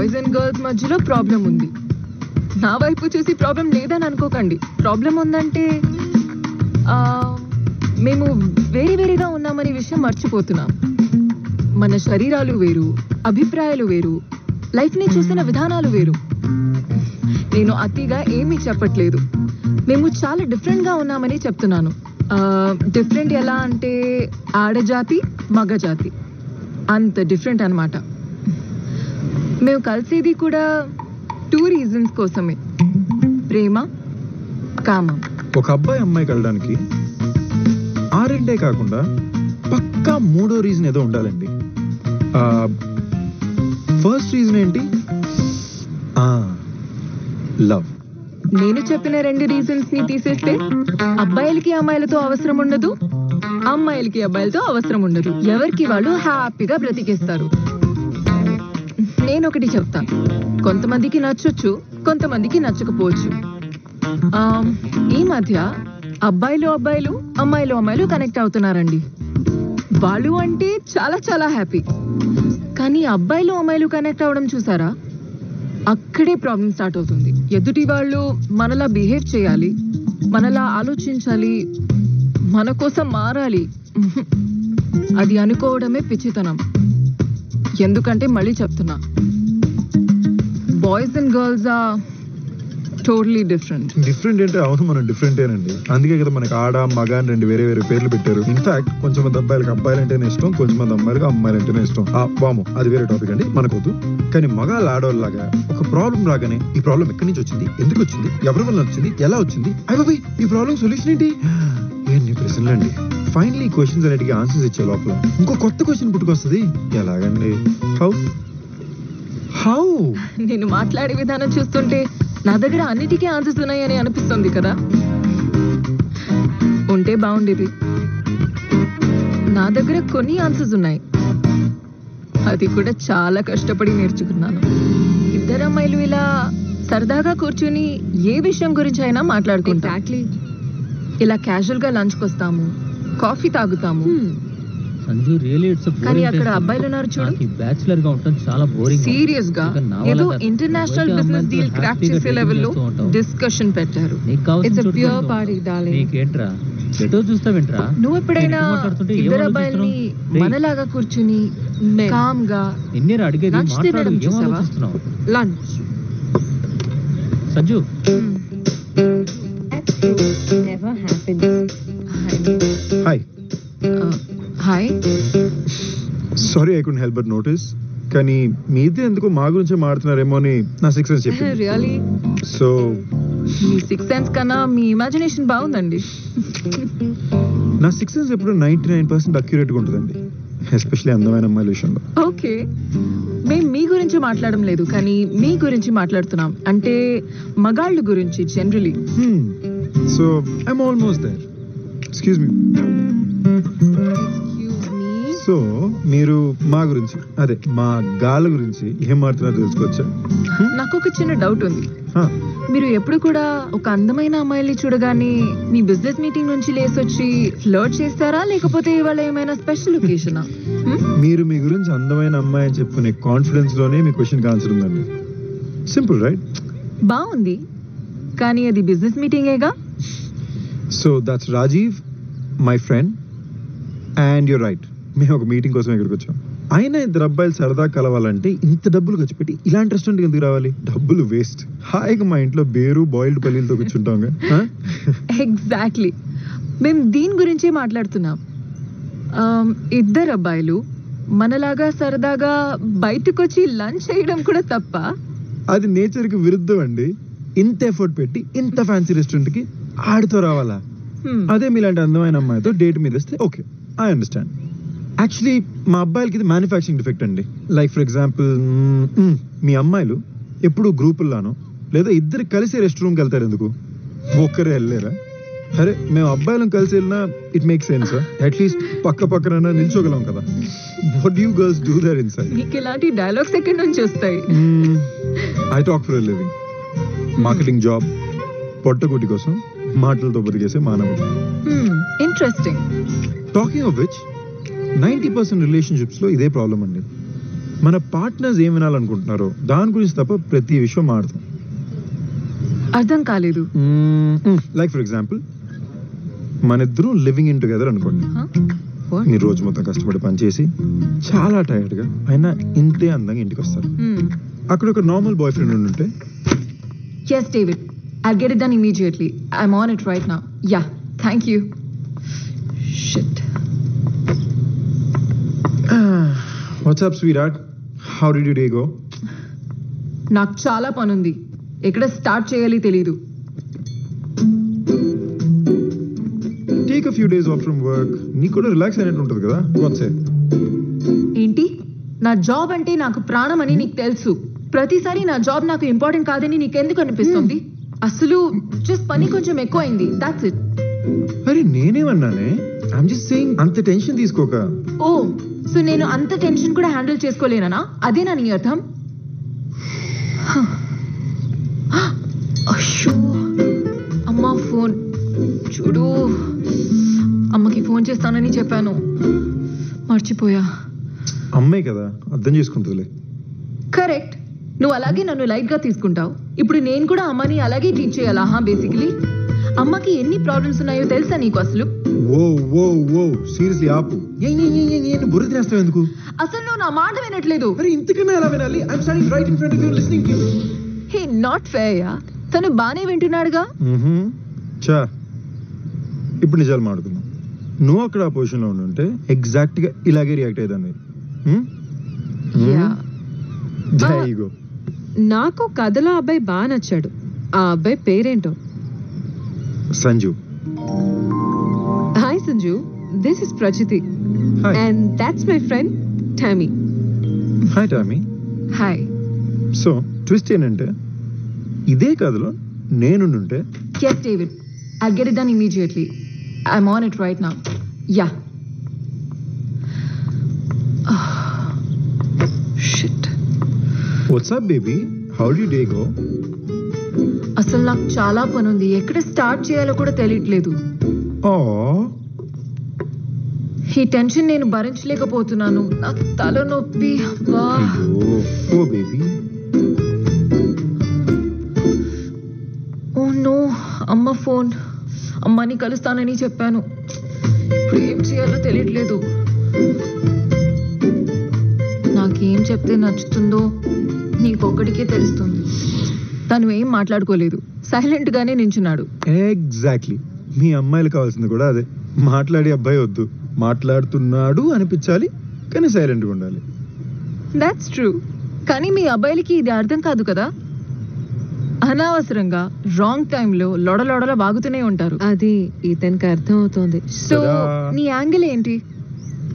Boys and girls మధ్యలో problem ఉంది. నా వైపు చూసి ప్రాబ్లం లేదని అనుకోకండి. ప్రాబ్లం ఉందంటే మేము వేరే వేరేగా ఉన్నామనే విషయం మర్చిపోతున్నాం. మన శరీరాలు వేరు, అభిప్రాయాలు వేరు, లైఫ్ని చూసిన విధానాలు వేరు. నేను అతిగా ఏమీ చెప్పట్లేదు. మేము చాలా డిఫరెంట్గా ఉన్నామని చెప్తున్నాను. డిఫరెంట్ ఎలా అంటే ఆడజాతి మగజాతి అంత డిఫరెంట్ అన్నమాట. మేము కలిసేది కూడా 2 రీజన్స్ కోసమే, ప్రేమ, కామం. ఒక అబ్బాయి అమ్మాయి కలడానికి ఆ రెండే కాకుండా పక్కా 3వ రీజన్ ఏదో ఉండాలండి. ఫస్ట్ రీజన్ ఏంటి? లవ్. నేను చెప్పిన 2 రీజన్స్ ని తీసేస్తే అబ్బాయిలకి అమ్మాయిలతో అవసరం ఉండదు, అమ్మాయిలకి అబ్బాయిలతో అవసరం ఉండదు. ఎవరికి వాళ్ళు హ్యాపీగా బ్రతికేస్తారు. నేను ఒకటి చెప్తా, కొంతమందికి నచ్చొచ్చు, కొంతమందికి నచ్చకపోవచ్చు. ఈ మధ్య అబ్బాయిలు అమ్మాయిలు కనెక్ట్ అవుతున్నారండి. వాళ్ళు అంటే చాలా చాలా హ్యాపీ. కానీ అమ్మాయిలు కనెక్ట్ అవడం చూసారా, అక్కడే ప్రాబ్లం స్టార్ట్ అవుతుంది. ఎదుటి వాళ్ళు మనలా బిహేవ్ చేయాలి, మనలా ఆలోచించాలి, మన కోసం మారాలి. అది అనుకోవడమే పిచ్చితనం. ఎందుకంటే మళ్ళీ చెప్తున్నా, boys and girls are totally different. Different అంటే అవును, మనం డిఫరెంటేనండి. అందుకే కదా మనకి ఆడ మగ అని 2 వేరే వేరే పేర్లు పెట్టారు. ఇన్ఫాక్ట్ కొంచెం మంది అబ్బాయిలకి అబ్బాయిలు అంటేనే ఇష్టం, కొంచెం మంది అమ్మాయిలకి అమ్మాయిలు అంటేనే ఇష్టం. వాము, అది వేరే టాపిక్ అండి, మనకొద్దు. కానీ మగాళ్ళు ఆడవాళ్ళలాగా ఒక ప్రాబ్లం రాగానే ఈ ప్రాబ్లం ఎక్కడి నుంచి వచ్చింది, ఎందుకు వచ్చింది, ఎవరి వల్ల వచ్చింది, ఎలా వచ్చింది, అయ్యి ఈ ప్రాబ్లం సొల్యూషన్ ఏంటి, ఎన్ని ప్రశ్నలు అండి. ఫైనలీ క్వశ్చన్స్ అన్నిటికీ ఆన్సర్స్ ఇచ్చే లోపల ఇంకో కొత్త క్వశ్చన్ పుట్టుకొస్తుంది. ఎలాగండి? హౌ? నేను మాట్లాడే విధానం చూస్తుంటే నా దగ్గర అన్నిటికీ ఆన్సర్స్ ఉన్నాయని అనిపిస్తుంది కదా. ఉంటే బాగుండేది. నా దగ్గర కొన్ని ఆన్సర్స్ ఉన్నాయి, అది కూడా చాలా కష్టపడి నేర్చుకున్నాను. 2 అమ్మాయిలు ఇలా సరదాగా కూర్చుని ఏ విషయం గురించి అయినా మాట్లాడుకుంటాం. ఇలా క్యాజువల్ గా లంచ్కి వస్తాము, కాఫీ తాగుతాము. కానీ అక్కడ అబ్బాయిలు ఉన్నారు చూడు, బ్యాచిలర్ గా ఉంటాం, చాలా బోరింగ్. సీరియస్ గా ఏదో ఇంటర్నేషనల్ బిజినెస్ డీల్ క్రాక్ చేసే లెవెల్లో డిస్కషన్ పెట్టారు. It's a pure party darling. నీకేంట్రా ఎటో చూస్తావేంట్రా? నువ్వు ఎప్పుడైనా 2 అబ్బాయిల్ని మనలాగా కూర్చుని కామ్ గా లంచ్ తినడం చూసావా? Lunch Sanju hi. Sorry, I couldn't help but notice. కానీ మీ ఇద్దరు ఎందుకో మా గురించే మాట్లాడుతున్నారేమో అని నా 6th సెన్స్ చెప్పింది. రియల్లీ? సో మీ 6th సెన్స్ కన్నా మీ ఇమాజినేషన్ బాగుందండి. నా 6th సెన్స్ ఎప్పుడు 99% అక్యురేట్ గా ఉంటుందండి, ఎస్పెషల్లీ అందమైన అమ్మాయిల విషయంలో. ఓకే, మేము మీ గురించి మాట్లాడడం లేదు, కానీ మీ గురించి మాట్లాడుతున్నాం. అంటే మగాళ్ళ గురించి generally. So I'm almost there. Excuse me. So మీరు మా గురించి, అదే మా గాళ్ళ గురించి ఏం మాట్లాడుతున్నారో తెలుసుకోవచ్చా? నాకు ఒక చిన్న డౌట్ ఉంది. మీరు ఎప్పుడు కూడా ఒక అందమైన అమ్మాయిని చూడగానే మీ బిజినెస్ మీటింగ్ నుంచి లేసొచ్చి ఫ్లర్ట్ చేస్తారా, లేకపోతే ఇవాళ ఏమైనా స్పెషల్ ఒకేషనా? మీరు మీ గురించి అందమైన అమ్మాయి అని చెప్పుకునే కాన్ఫిడెన్స్ లోనే మీ క్వశ్చన్ ఆన్సర్ ఉందండి. Simple, right? బాగుంది, కానీ అది బిజినెస్ మీటింగేగా. So that's Rajiv, my friend, and you're right, మేము ఒక మీటింగ్ కోసం ఇక్కడికి వచ్చాం. అయినా 2 అబ్బాయిలు సరదా కలవాలంటే ఇంత డబ్బులు ఖర్చు పెట్టి ఇలాంటి రెస్టారెంట్కి ఎందుకు రావాలి? డబ్బులు వేస్ట్. హాయిగా మా ఇంట్లో బేరు బాయిల్డ్ పల్లీలతో కూర్చుంటాం. ఎగ్జాక్ట్లీ, మేము దీని గురించే మాట్లాడుతున్నాం. 2 అబ్బాయిలు మనలాగా సరదాగా బయటకు వచ్చి లంచ్ చేయడం కూడా తప్ప? అది నేచర్కి విరుద్ధం అండి. ఇంత ఎఫర్ట్ పెట్టి ఇంత ఫ్యాన్సీ రెస్టారెంట్కి ఆడితో రావాలా? అదే మీలాంటి అందమైన అమ్మాయితో డేట్ మీద వస్తే ఓకే, ఐ అండర్స్టాండ్. యాక్చువల్లీ మా అబ్బాయిలకి ఇది మ్యానుఫ్యాక్చరింగ్ డిఫెక్ట్ అండి. లైక్ ఫర్ ఎగ్జాంపుల్, మీ అమ్మాయిలు ఎప్పుడు గ్రూపుల్లానో లేదా ఇద్దరు కలిసి రెస్ట్ రూమ్కి వెళ్తారు, ఎందుకు ఒక్కరే వెళ్ళలేరా? అరే మేము అబ్బాయిలను కలిసి వెళ్ళినా ఇట్ మేక్ సెన్స్. అట్లీస్ట్ పక్క పక్కన నిల్చోగలం కదా. What you girls do there inside? మీకు ఇలాంటి డైలాగ్స్ ఎక్కడి నుంచి వస్తాయి? I talk for a living. Marketing job, పొట్టగుడ్డి కోసం మాటలతో బతికేసే మానవుడు. Interesting. Talking of which, 90% relationships లో ఇదే ప్రాబ్లం అండి. మన పార్ట్నర్స్ ఏం వినాలనుకుంటున్నారో దాని గురించి తప్ప ప్రతి విషయం మాడతాం. అర్థం కాలేదు. లైక్ ఫర్ ఎగ్జాంపుల్, మన ఇద్దరు లివింగ్ ఇన్ టుగెదర్ అనుకోండి. మీరు రోజు మొత్తం కష్టపడి పనిచేసి చాలా టైర్డ్ గా అయినా ఇంతే అందంగా ఇంటికి వస్తారు. అక్కడ ఒక నార్మల్ బాయ్ ఫ్రెండ్ ఉంటే, Yes, David. I'll get it done immediately. I'm on it right now. Yeah, thank you. Shit. What's up sweet, how did you day go? నాకు చాలా పనుంది, ఎక్కడ స్టార్ట్ చేయాలి తెలీదు. Take a few days of from work. నీకు కూడా relax అయినట్టు ఉంటుంది కదా. What's it? ఏంటి? నా జాబ్ అంటే నాకు ప్రాణం అని నీకు తెలుసు. ప్రతిసారి నా జాబ్ నాకు ఇంపార్టెంట్ కాదని నీకెందుకు అనిపిస్తుంది? అసలు జస్ట్ పని కొంచెం ఎక్కువైంది, దాట్స్ ఇట్. అరే నేనేమన్నానే? ఐఎమ్ జస్ట్ సేయింగ్, అంత టెన్షన్ తీసుకోక. ఓ, సో నేను అంత టెన్షన్ కూడా హ్యాండిల్ చేసుకోలేనా? అదేనా నీ అర్థం? అయ్యో, అమ్మా ఫోన్ చూడు. అమ్మకి ఫోన్ చేస్తానని చెప్పాను, మర్చిపోయా. అమ్మాయి కదా, అర్థం చేసుకుంటుందిలే. కరెక్ట్. నువ్వు అలాగే నన్ను లైట్ గా తీసుకుంటావు. ఇప్పుడు నేను కూడా అమ్మని అలాగే ట్రీట్ చేయాలా? బేసికలీ అమ్మకి ఎన్ని ప్రాబ్లమ్స్ ఉన్నాయో తెలుసా నీకు అసలు? ఓ ఓ ఓ సీరియస్లీ ఆపు. బుర్ర తినేస్తావు ఎందుకు? అసలు నువ్వు నా మాట వినట్లేదు. మరి ఇంతకన్నా ఎలా వినాలి? I am standing right in front of you listening to you. Hey, not fair yeah. తను బానే వింటున్నాడుగా. చా, ఇప్పుడు నిజాలు మాడుకుందాం. నువ్వు అక్కడ ఆ పొజిషన్ లో ఉంటే ఎగ్జాక్ట్ గా ఇలాగే రియాక్ట్ అయ్యేదాన్ని. నాకు కథలో అబ్బాయి బాగా నచ్చాడు. ఆ అబ్బాయి పేరేంటో? Sanju. Hi Sanju, this is Prachiti and that's my friend Tommy. Hi Tommy. Hi. So twist ఏంటంటే, ఇదే కథలో నేనుంటే. Yes, David. I'll get it done immediately. I'm on it right now. Yeah. Shit. What's up, baby? How did your day go? అసలు నాకు చాలా పని ఉంది, ఎక్కడ స్టార్ట్ చేయాలో కూడా తెలియట్లేదు. ఈ టెన్షన్ నేను భరించలేకపోతున్నాను. నాకు తలనొప్పి. ఓ బేబీ. ఓ నో, అమ్మ ఫోన్. అమ్మని కలుస్తానని చెప్పాను, ఇప్పుడు ఏం చేయాలో తెలియట్లేదు. నాకేం చెప్తే నచ్చుతుందో నీకొక్కడికే తెలుస్తుంది. తను ఏం మాట్లాడుకోలేదు, సైలెంట్ గానే నించున్నాడు. ఎగ్జాక్ట్లీ. మీ అమ్మాయిలు కావాల్సింది కూడా అదే. మాట్లాడే అబ్బాయి వద్దు, మాట్లాడుతున్నాడు అనిపించాలి, కానీ సైలెంట్గా ఉండాలి. That's true. కానీ మీ అబ్బాయిలకి ఇది అర్థం కాదు కదా. అనవసరంగా రాంగ్ టైంలో లొడలొడల బాగుతూనే ఉంటారు. అది ఇతనికి అర్థం అవుతోంది. సో నీ యాంగిల్ ఏంటి?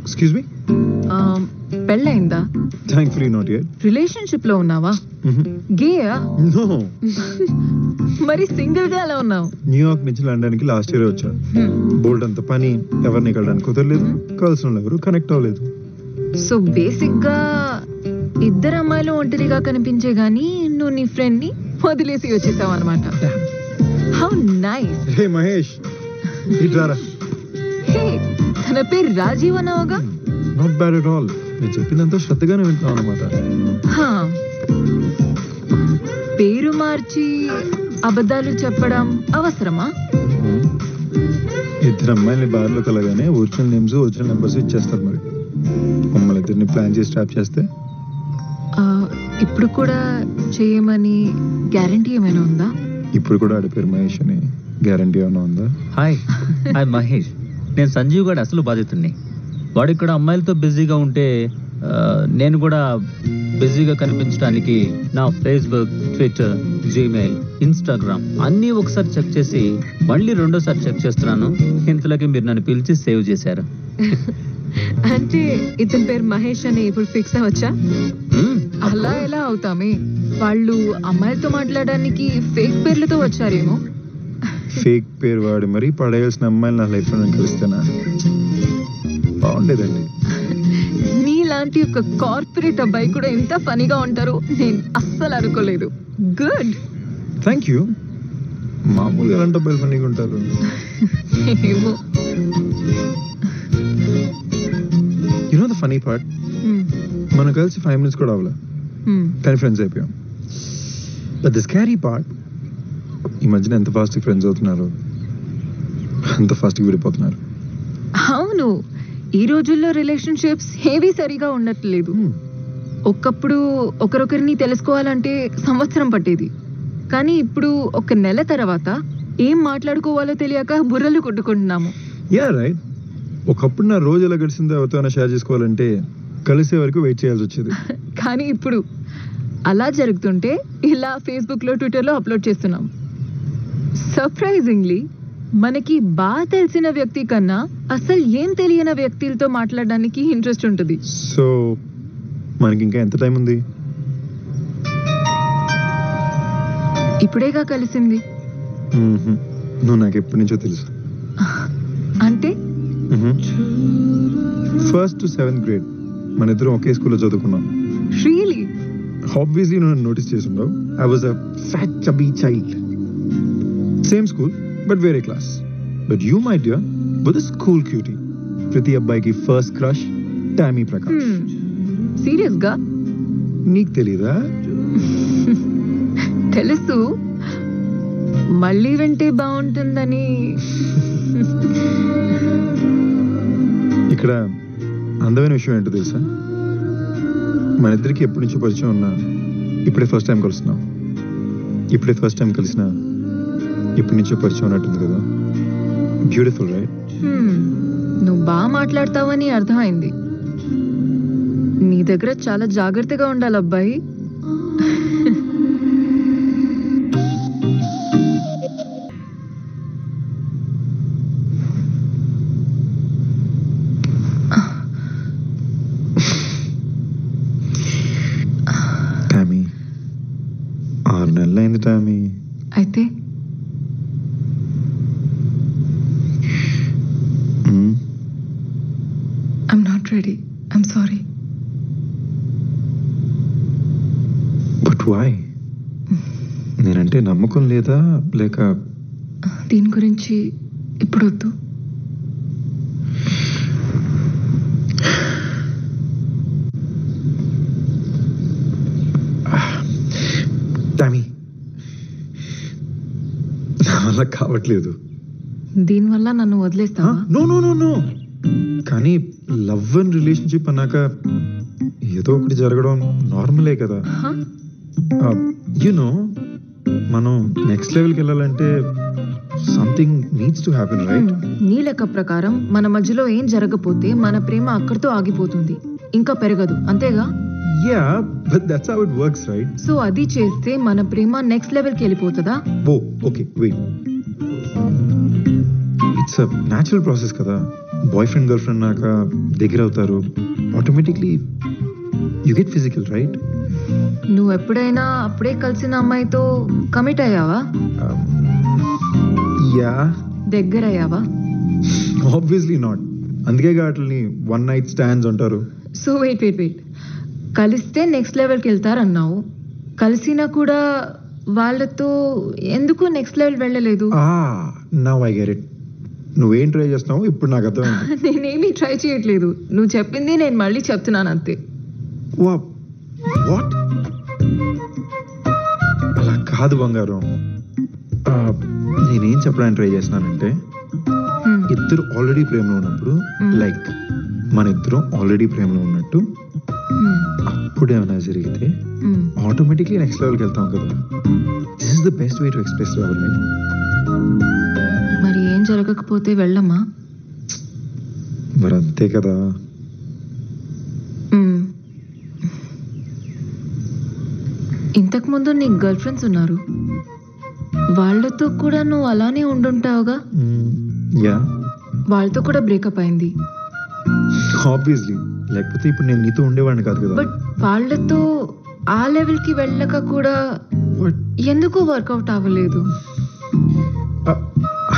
ఎక్స్క్యూజ్ మీ, పెళ్ళయిందా? థాంక్ఫుల్లీ నాట్ యెట్. రిలేషన్షిప్ లో ఉన్నావా? గేయా? నో. మరి సింగిల్ గా ఎలా ఉన్నావు? న్యూయార్క్ నుంచి లండన్ కి లాస్ట్ ఇయర్ వచ్చాను. బోల్డ్ అంత పని, ఎవరిని కలడానికి కుదరలేదు, కలిసిన ఎవరు కనెక్ట్ అవ్వలేదు. సో బేసిక్ గా ఇద్దరు అమ్మాయిలు ఒంటరిగా కనిపించే గానీ నువ్వు నీ ఫ్రెండ్ ని వదిలేసి వచ్చేసావు అనమాట. How nice. హే మహేష్, ఇట్రారా. హే, తన పేరు రాజీవ్ అన్నావుగా. Not bad at all. నేను చెప్పినంత శ్రద్ధగానే వింటున్నావు అనమాట. పేరు మార్చి అబద్ధాలు చెప్పడం అవసరమా? ఇద్దరు అమ్మాయిని బార్లో కలగానే ఒరిజినల్ నేమ్స్, ఒరిజినల్ నెంబర్స్ ఇచ్చేస్తారు. మరి మమ్మల్ని ఇద్దరిని ప్లాన్ చేసి స్టాప్ చేస్తే ఇప్పుడు కూడా చేయమని గ్యారంటీ ఏమైనా ఉందా? ఇప్పుడు కూడా ఆడి పేరు మహేష్ అని గ్యారంటీ ఏమైనా ఉందా? Hi, I Mahesh. నేను సంజీవ్ గారు అసలు బాధితుడిని. వాడు ఇక్కడ అమ్మాయిలతో బిజీగా ఉంటే నేను కూడా బిజీగా కనిపించడానికి నా ఫేస్బుక్, ట్విట్టర్, జీమెయిల్, ఇన్స్టాగ్రామ్ అన్నీ ఒకసారి చెక్ చేసి మళ్ళీ రెండోసారి చెక్ చేస్తున్నాను. ఇంతలోకి మీరు నన్ను పిలిచి సేవ్ చేశారు. అంటే ఇతని పేరు మహేష్ అని ఇప్పుడు ఫిక్స్ అవ్వచ్చా? అలా ఎలా అవుతామే? వాళ్ళు అమ్మాయిలతో మాట్లాడడానికి ఫేక్ పేర్లతో వచ్చారేమో. ఫేక్ పేరు వాడి మరి పడేయాల్సిన అమ్మాయిలు నా లైఫ్ లో నేను కలుస్తానా? బాగుండేదండి. నీలాంటి ఒక కార్పొరేట్ అబ్బాయి కూడా ఎంత ఫనీగా ఉంటారు నేను అస్సలు అనుకోలేదు. గుడ్. Thank you. మామూలుగా ఎలాంటి అబ్బాయిలు ఫనీగా ఉంటారు? You know the funny part, మనం కలిసి 5 minutes కూడా అవ్వలే, కానీ ఫ్రెండ్స్ అయిపోయాం. బట్ ద స్కారీ పార్ట్, ఈ మధ్యన ఎంత ఫాస్ట్ ఫ్రెండ్స్ అవుతున్నారు, అంత ఫాస్ట్గా విడిపోతున్నారు. అవును, ఈ రోజుల్లో రిలేషన్షిప్స్ ఏవి సరిగా ఉండట్లేదు. ఒకప్పుడు ఒకరొకరిని తెలుసుకోవాలంటే సంవత్సరం పట్టేది, కానీ ఇప్పుడు 1 నెల తర్వాత ఏం మాట్లాడుకోవాలో తెలియక బుర్రలు కొట్టుకుంటున్నాము. Yeah right. ఒకప్పుడు నా రోజు ఎలా గడిచిందో ఎవరితోనైనా షేర్ చేసుకోవాలంటే కలిసే వరకు వెయిట్ చేయాల్సి వచ్చేది. కానీ ఇప్పుడు అలా జరుగుతుంటే ఇలా ఫేస్బుక్లో, ట్విట్టర్లో అప్లోడ్ చేస్తున్నాం. సర్ప్రైజింగ్లీ మనకి బాగా తెలిసిన వ్యక్తి కన్నా అసలు ఏం తెలియని వ్యక్తులతో మాట్లాడడానికి ఇంట్రెస్ట్ ఉంటుంది. సో మనకి ఇంకా ఎంత టైం ఉంది? ఇప్పుడేగా కలిసింది. నువ్వు నాకు ఎప్పటి నుంచో తెలుసు. అంటే 1st to 7th grade మన ఇద్దరం ఒకే స్కూల్లో చదువుకున్నాం. రియలీ? ఆబ్వియస్లీ నువ్వు నోటీస్ చేసి ఉండవు. I was a fat chubby child. Same school but వేరే class. But you my dear was a school cutie. ప్రతి అబ్బాయికి first crush Tommy Prakash. Serious గా? నీకు తెలీదా? తెలుసు, మళ్ళీ వింటే బాగుంటుందని. ఇక్కడ అందమైన విషయం ఏంటో తెలుసా? మన ఇద్దరికి ఎప్పటి నుంచో పరిచయం ఉన్నా ఇప్పుడే ఫస్ట్ టైం కలుస్తున్నాం. ఇప్పుడే ఫస్ట్ టైం కలిసిన ఇప్పటి నుంచో పరిచయం ఉన్నట్టుంది కదా. Beautiful right? నువ్వు బాగా మాట్లాడతావని అర్థమైంది. నీ దగ్గర చాలా జాగ్రత్తగా ఉండాలి అబ్బాయి. టామీ, 6 నెలలు అయింది టామీ. అయితే I'm not ready. I'm sorry. But why? నేనంటే నమ్మకం లేదా లేక? దీని గురించి ఇప్పుడు వద్దు. టామీ, నా వల్ల కావట్లేదు. దీనివల్ల నన్ను వదిలేస్తావా? No no no no. కానీ లవ్ అండ్ రిలేషన్షిప్ అన్నాక ఏదో ఒకటి జరగడం నార్మలే కదా. యునో, మనం నెక్స్ట్ లెవెల్కి వెళ్ళాలంటే something needs to happen right? నీ లెక్క ప్రకారం మన మధ్యలో ఏం జరగకపోతే మన ప్రేమ అక్కడితో ఆగిపోతుంది, ఇంకా పెరగదు, అంతేగా? Yeah, but that's how it works right? So అది చేస్తే మన ప్రేమ నెక్స్ట్ లెవెల్కి వెళ్ళిపోతుందా? Oh okay, wait. It's a natural process కదా. బాయ్ ఫ్రెండ్ గర్ల్ ఫ్రెండ్ నాక దగ్గర అవుతారు, automatically you get physical right? నువ్వు ఎప్పుడైనా అప్పుడే కలిసిన అమ్మాయితో కమిట్ అయ్యావా? యా. దగ్గర అయ్యావా? Obviously not. అందుకే వాటిని 1 night stands అంటారు. సో వెయిట్, కలిస్తే నెక్స్ట్ లెవెల్కి వెళ్తారన్నావు, కలిసినా కూడా వాళ్ళతో ఎందుకు నెక్స్ట్ లెవెల్ వెళ్ళలేదు? Now I get it. నువ్వేం ట్రై చేస్తున్నావు ఇప్పుడు నాకు అర్థమైంది. నేనేమీ ట్రై చేయట్లేదు, నువ్వు చెప్పింది నేను మళ్ళీ చెప్తున్నాను అంతే. వాట్? అలా కాదు బంగారం. నేనేం చెప్పడానికి ట్రై చేస్తున్నానంటే, ఇద్దరు ఆల్రెడీ ప్రేమలో ఉన్నప్పుడు, లైక్ మన ఇద్దరం ఆల్రెడీ ప్రేమలో ఉన్నట్టు, అప్పుడు ఏమైనా జరిగితే ఆటోమేటిక్లీ నెక్స్ట్ లెవెల్కి వెళ్తాం కదా. This is the best way to express love right? మరి ఏం జరగకపోతే వెళ్ళమా? మరి అంతే కదా. ఇంతకుముందు నీకు గర్ల్ ఫ్రెండ్స్ ఉన్నారు, వాళ్ళతో కూడా నువ్వు అలానే ఉండుంటావుగా. యా, వాళ్ళతో కూడా బ్రేకప్ అయింది. ఆబ్వియస్లీ, లేకపోతే ఇప్పుడు నేను నీతో ఉండేవాడిని కాదు కదా. బట్ వాళ్ళతో ఆ లెవెల్కి వెళ్ళక కూడా ఎందుకు వర్కౌట్ అవ్వలేదు?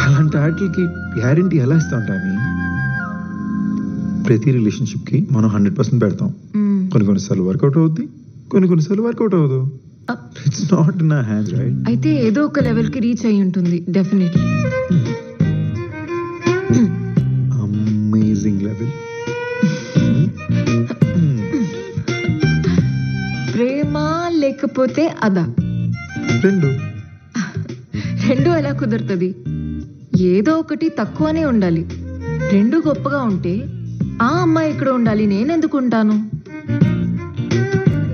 అలాంటి వాటికి గ్యారెంటీ ఎలా ఇస్తాం టామీ? ప్రతి రిలేషన్షిప్కి మనం 100% పెడతాం. కొన్నిసార్లు వర్కౌట్ అవుద్ది, కొన్నిసార్లు వర్కౌట్ అవ్వదు. It's not in our hands right? అయితే ఏదో ఒక లెవెల్కి రీచ్ అయి ఉంటుంది డెఫినెట్లీ. Amazing level. ప్రేమ లేకపోతే అదా? రెండు ఎలా కుదురుతుంది? ఏదో ఒకటి తక్కువనే ఉండాలి. రెండు గొప్పగా ఉంటే ఆ అమ్మాయి ఇక్కడ ఉండాలి, నేనెందుకు ఉంటాను?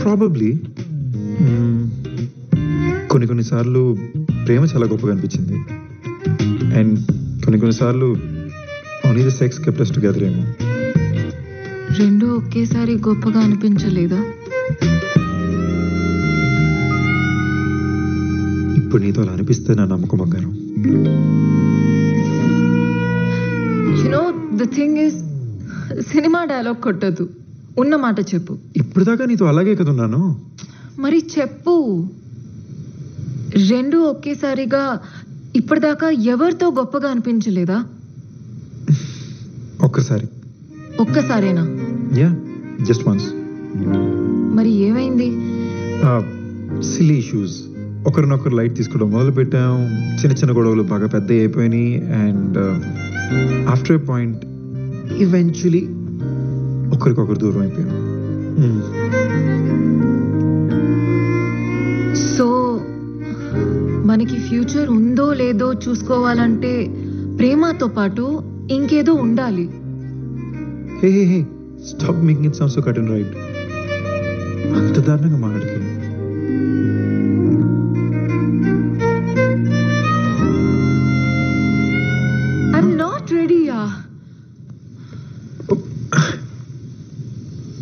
ప్రాబబ్లీ కొన్నిసార్లు ప్రేమ చాలా గొప్పగా అనిపించింది, అండ్ కొన్నిసార్లు only the sex kept us together ఏమో. రెండు ఒకేసారి గొప్పగా అనిపించలేదా? ఇప్పుడు నీతో అలా అనిపిస్తే నా నమ్మకం బంగారం. You know the thing is, cinema dialogue కొట్టదు, ఉన్న మాట చెప్పు. ఇప్పుడు దాకా నీతో అలాగే కదా ఉన్నాను. మరి చెప్పు. రెండు ఒకేసారిగా ఇప్పటిదాకా ఎవరితో గొప్పగా అనిపించలేదా? ఒక్కసారేనా? Yeah, just once. మరి ఏమైంది? Silly issues. ఒకరినొకరు లైట్ తీసుకోవడం మొదలు పెట్టాం. చిన్న చిన్న గొడవలు బాగా పెద్ద అయిపోయినాయి, and after A point eventually ఒకరికొకరు దూరం అయిపోయాం. సో మనకి ఫ్యూచర్ ఉందో లేదో చూసుకోవాలంటే ప్రేమతో పాటు ఇంకేదో ఉండాలి. Hey hey hey, stop making it sound so cut and right. అంత దారుణంగా మాట్లాడకే. I'm not ready, yeah.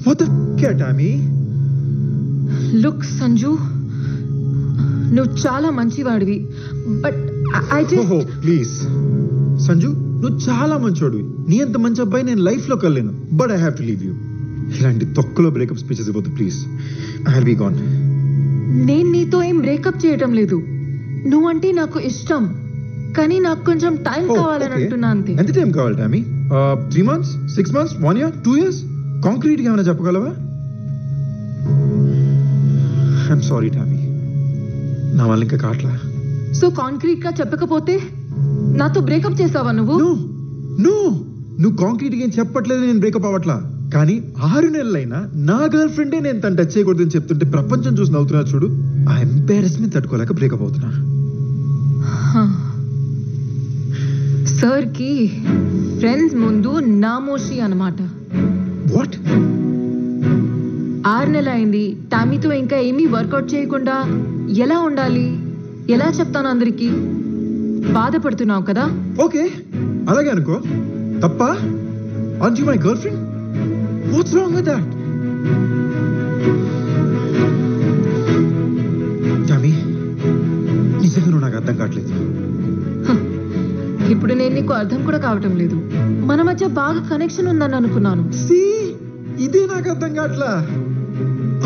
What the f*** Tammy? Look, Sanju, నువ్వు చాలా మంచివాడివి, but I just please Sanju, నువ్వు చాలా మంచోడివి. నీ అంత మంచి అబ్బాయి నేను లైఫ్ లో కలలేను, but I have to leave you. ఇలాంటి తొక్కలో బ్రేకప్ స్పీచెస్ ఇవ్వద్దు please. I will be gone. నేను నీతో ఏం బ్రేకప్ చేయటం లేదు. నువ్వంటే నాకు ఇష్టం, కానీ నాకు కొంచెం టైం కావాలని అంటున్నా అంతే. ఎంత టైం కావాలి Tommy? 3 months, 6 months, 1 year, 2 years? Concrete గా ఏమైనా చెప్పగలవా? ఐఎమ్ సారీ టామీ, నా వల్ల ఇంకా కాట్లా. సో కాంక్రీట్ గా చెప్పకపోతే నాతో బ్రేకప్ చేసావా నువ్వు? నువ్వు కాంక్రీట్ గా ఏం చెప్పట్లేదు, నేను బ్రేకప్ అవ్వట్లా. కానీ 6 నెలలైనా నా గర్ల్ ఫ్రెండే నేను తను టచ్ చేయకూడదని చెప్తుంటే ప్రపంచం చూసి నవ్వుతున్నా చూడు. ఆ ఎంబారస్మెంట్ తట్టుకోలేక బ్రేకప్ అవుతున్నా. సార్ కి ఫ్రెండ్స్ ముందు నామోషి అన్నమాట. వాట్? 6 నెలలు అయింది, టామీతో ఇంకా ఏమీ వర్కౌట్ చేయకుండా ఎలా ఉండాలి? ఎలా చెప్తాను అందరికి? బాధపడుతున్నావు కదా? ఓకే, అలాగే అనుకో. తప్ప? Art you my girl friend? What's wrong with that? Tommy, నిజంగా నువ్వు నాకు అర్థం కావట్లేదు. ఇప్పుడు నేను నీకు అర్థం కూడా కావటం లేదు. మన మధ్య బాగా కనెక్షన్ ఉందని అనుకున్నాను. ఇదే నాకు అర్థం కావట్లా.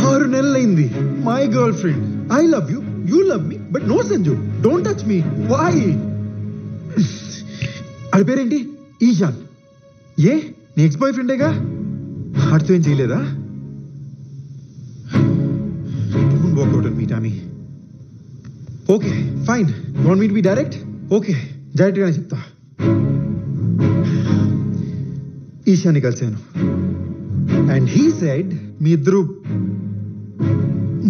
6 నెలలైంది. My girlfriend, I love you, you love me, but no Sanju, don't touch me. Why? అది పేరేంటి? ఈశాన్. ఏ నీ ఎక్స్ బాయ్ ఫ్రెండేగా? ఆడితో ఏం చేయలేదా? Don't walk out on me Tommy. Okay fine, you want me to be direct? Okay, direct గానే చెప్తా. ఈశాన్ని కలిశాను, and he said me ఇద్దరు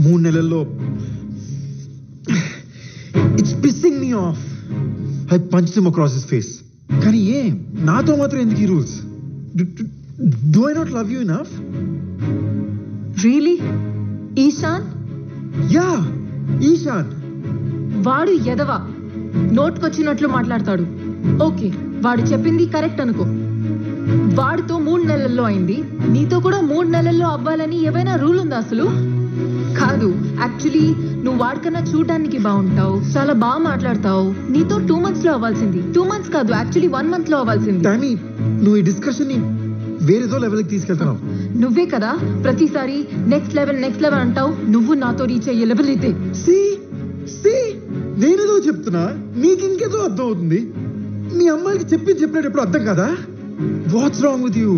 3 నెలల్లో. It's pissing me off. I punched him across his face. కానీ ఏం నాతో మాత్రం ఎందుకు ఈ rules? Do I not love you enough? Really? Ishan? Yeah, Ishan. వాడు ఎదవా, నోట్కొచ్చినట్లు మాట్లాడతాడు. ఓకే, వాడు చెప్పింది కరెక్ట్ అనుకో. వాడితో 3 నెలల్లో అయింది, నీతో కూడా 3 నెలల్లో అవ్వాలని ఏవైనా రూల్ ఉందా అసలు? కాదు, యాక్చువల్లీ నువ్వు వాడికన్నా చూడడానికి బాగుంటావు, చాలా బాగా మాట్లాడతావు. నీతో 2 months లో అవ్వాల్సింది. 2 months కాదు, యాక్చువల్లీ 1 month లో అవ్వాల్సింది. టామీ, నువ్వు ఈ డిస్కషన్ ని వేరేదో లెవెల్కి తీసుకెళ్తున్నావు. నువ్వే కదా ప్రతిసారి నెక్స్ట్ లెవెల్ అంటావు. నువ్వు నాతో రీచ్ అయ్యే లెవెల్ అయితే. నేనేదో చెప్తున్నా, నీకు ఇంకేదో అర్థం అవుతుంది. మీ అమ్మాయికి చెప్పినప్పుడు అర్థం కదా? What's wrong with you?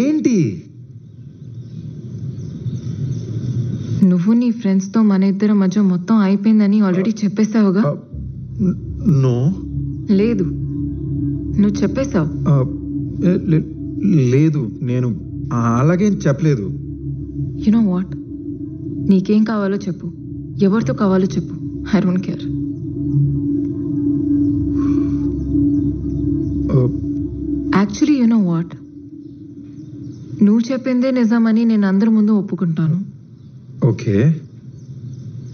ఏంటి? నువ్వు నీ ఫ్రెండ్స్ తో మన ఇద్దరి మధ్య మొత్తం అయిపోయిందని ఆల్రెడీ చెప్పేశావుగా? నో, లేదు, నువ్వు చెప్పేశావు. లేదు, నేను అలాగేం చెప్పలేదు. యు నో వాట్, నీకేం కావాలో చెప్పు, ఎవరితో కావాలో చెప్పు, I don't care. Actually you know what, నువ్వు చెప్పిందే నిజమని నేను అందరి ముందు ఒప్పుకుంటాను. ఓకే.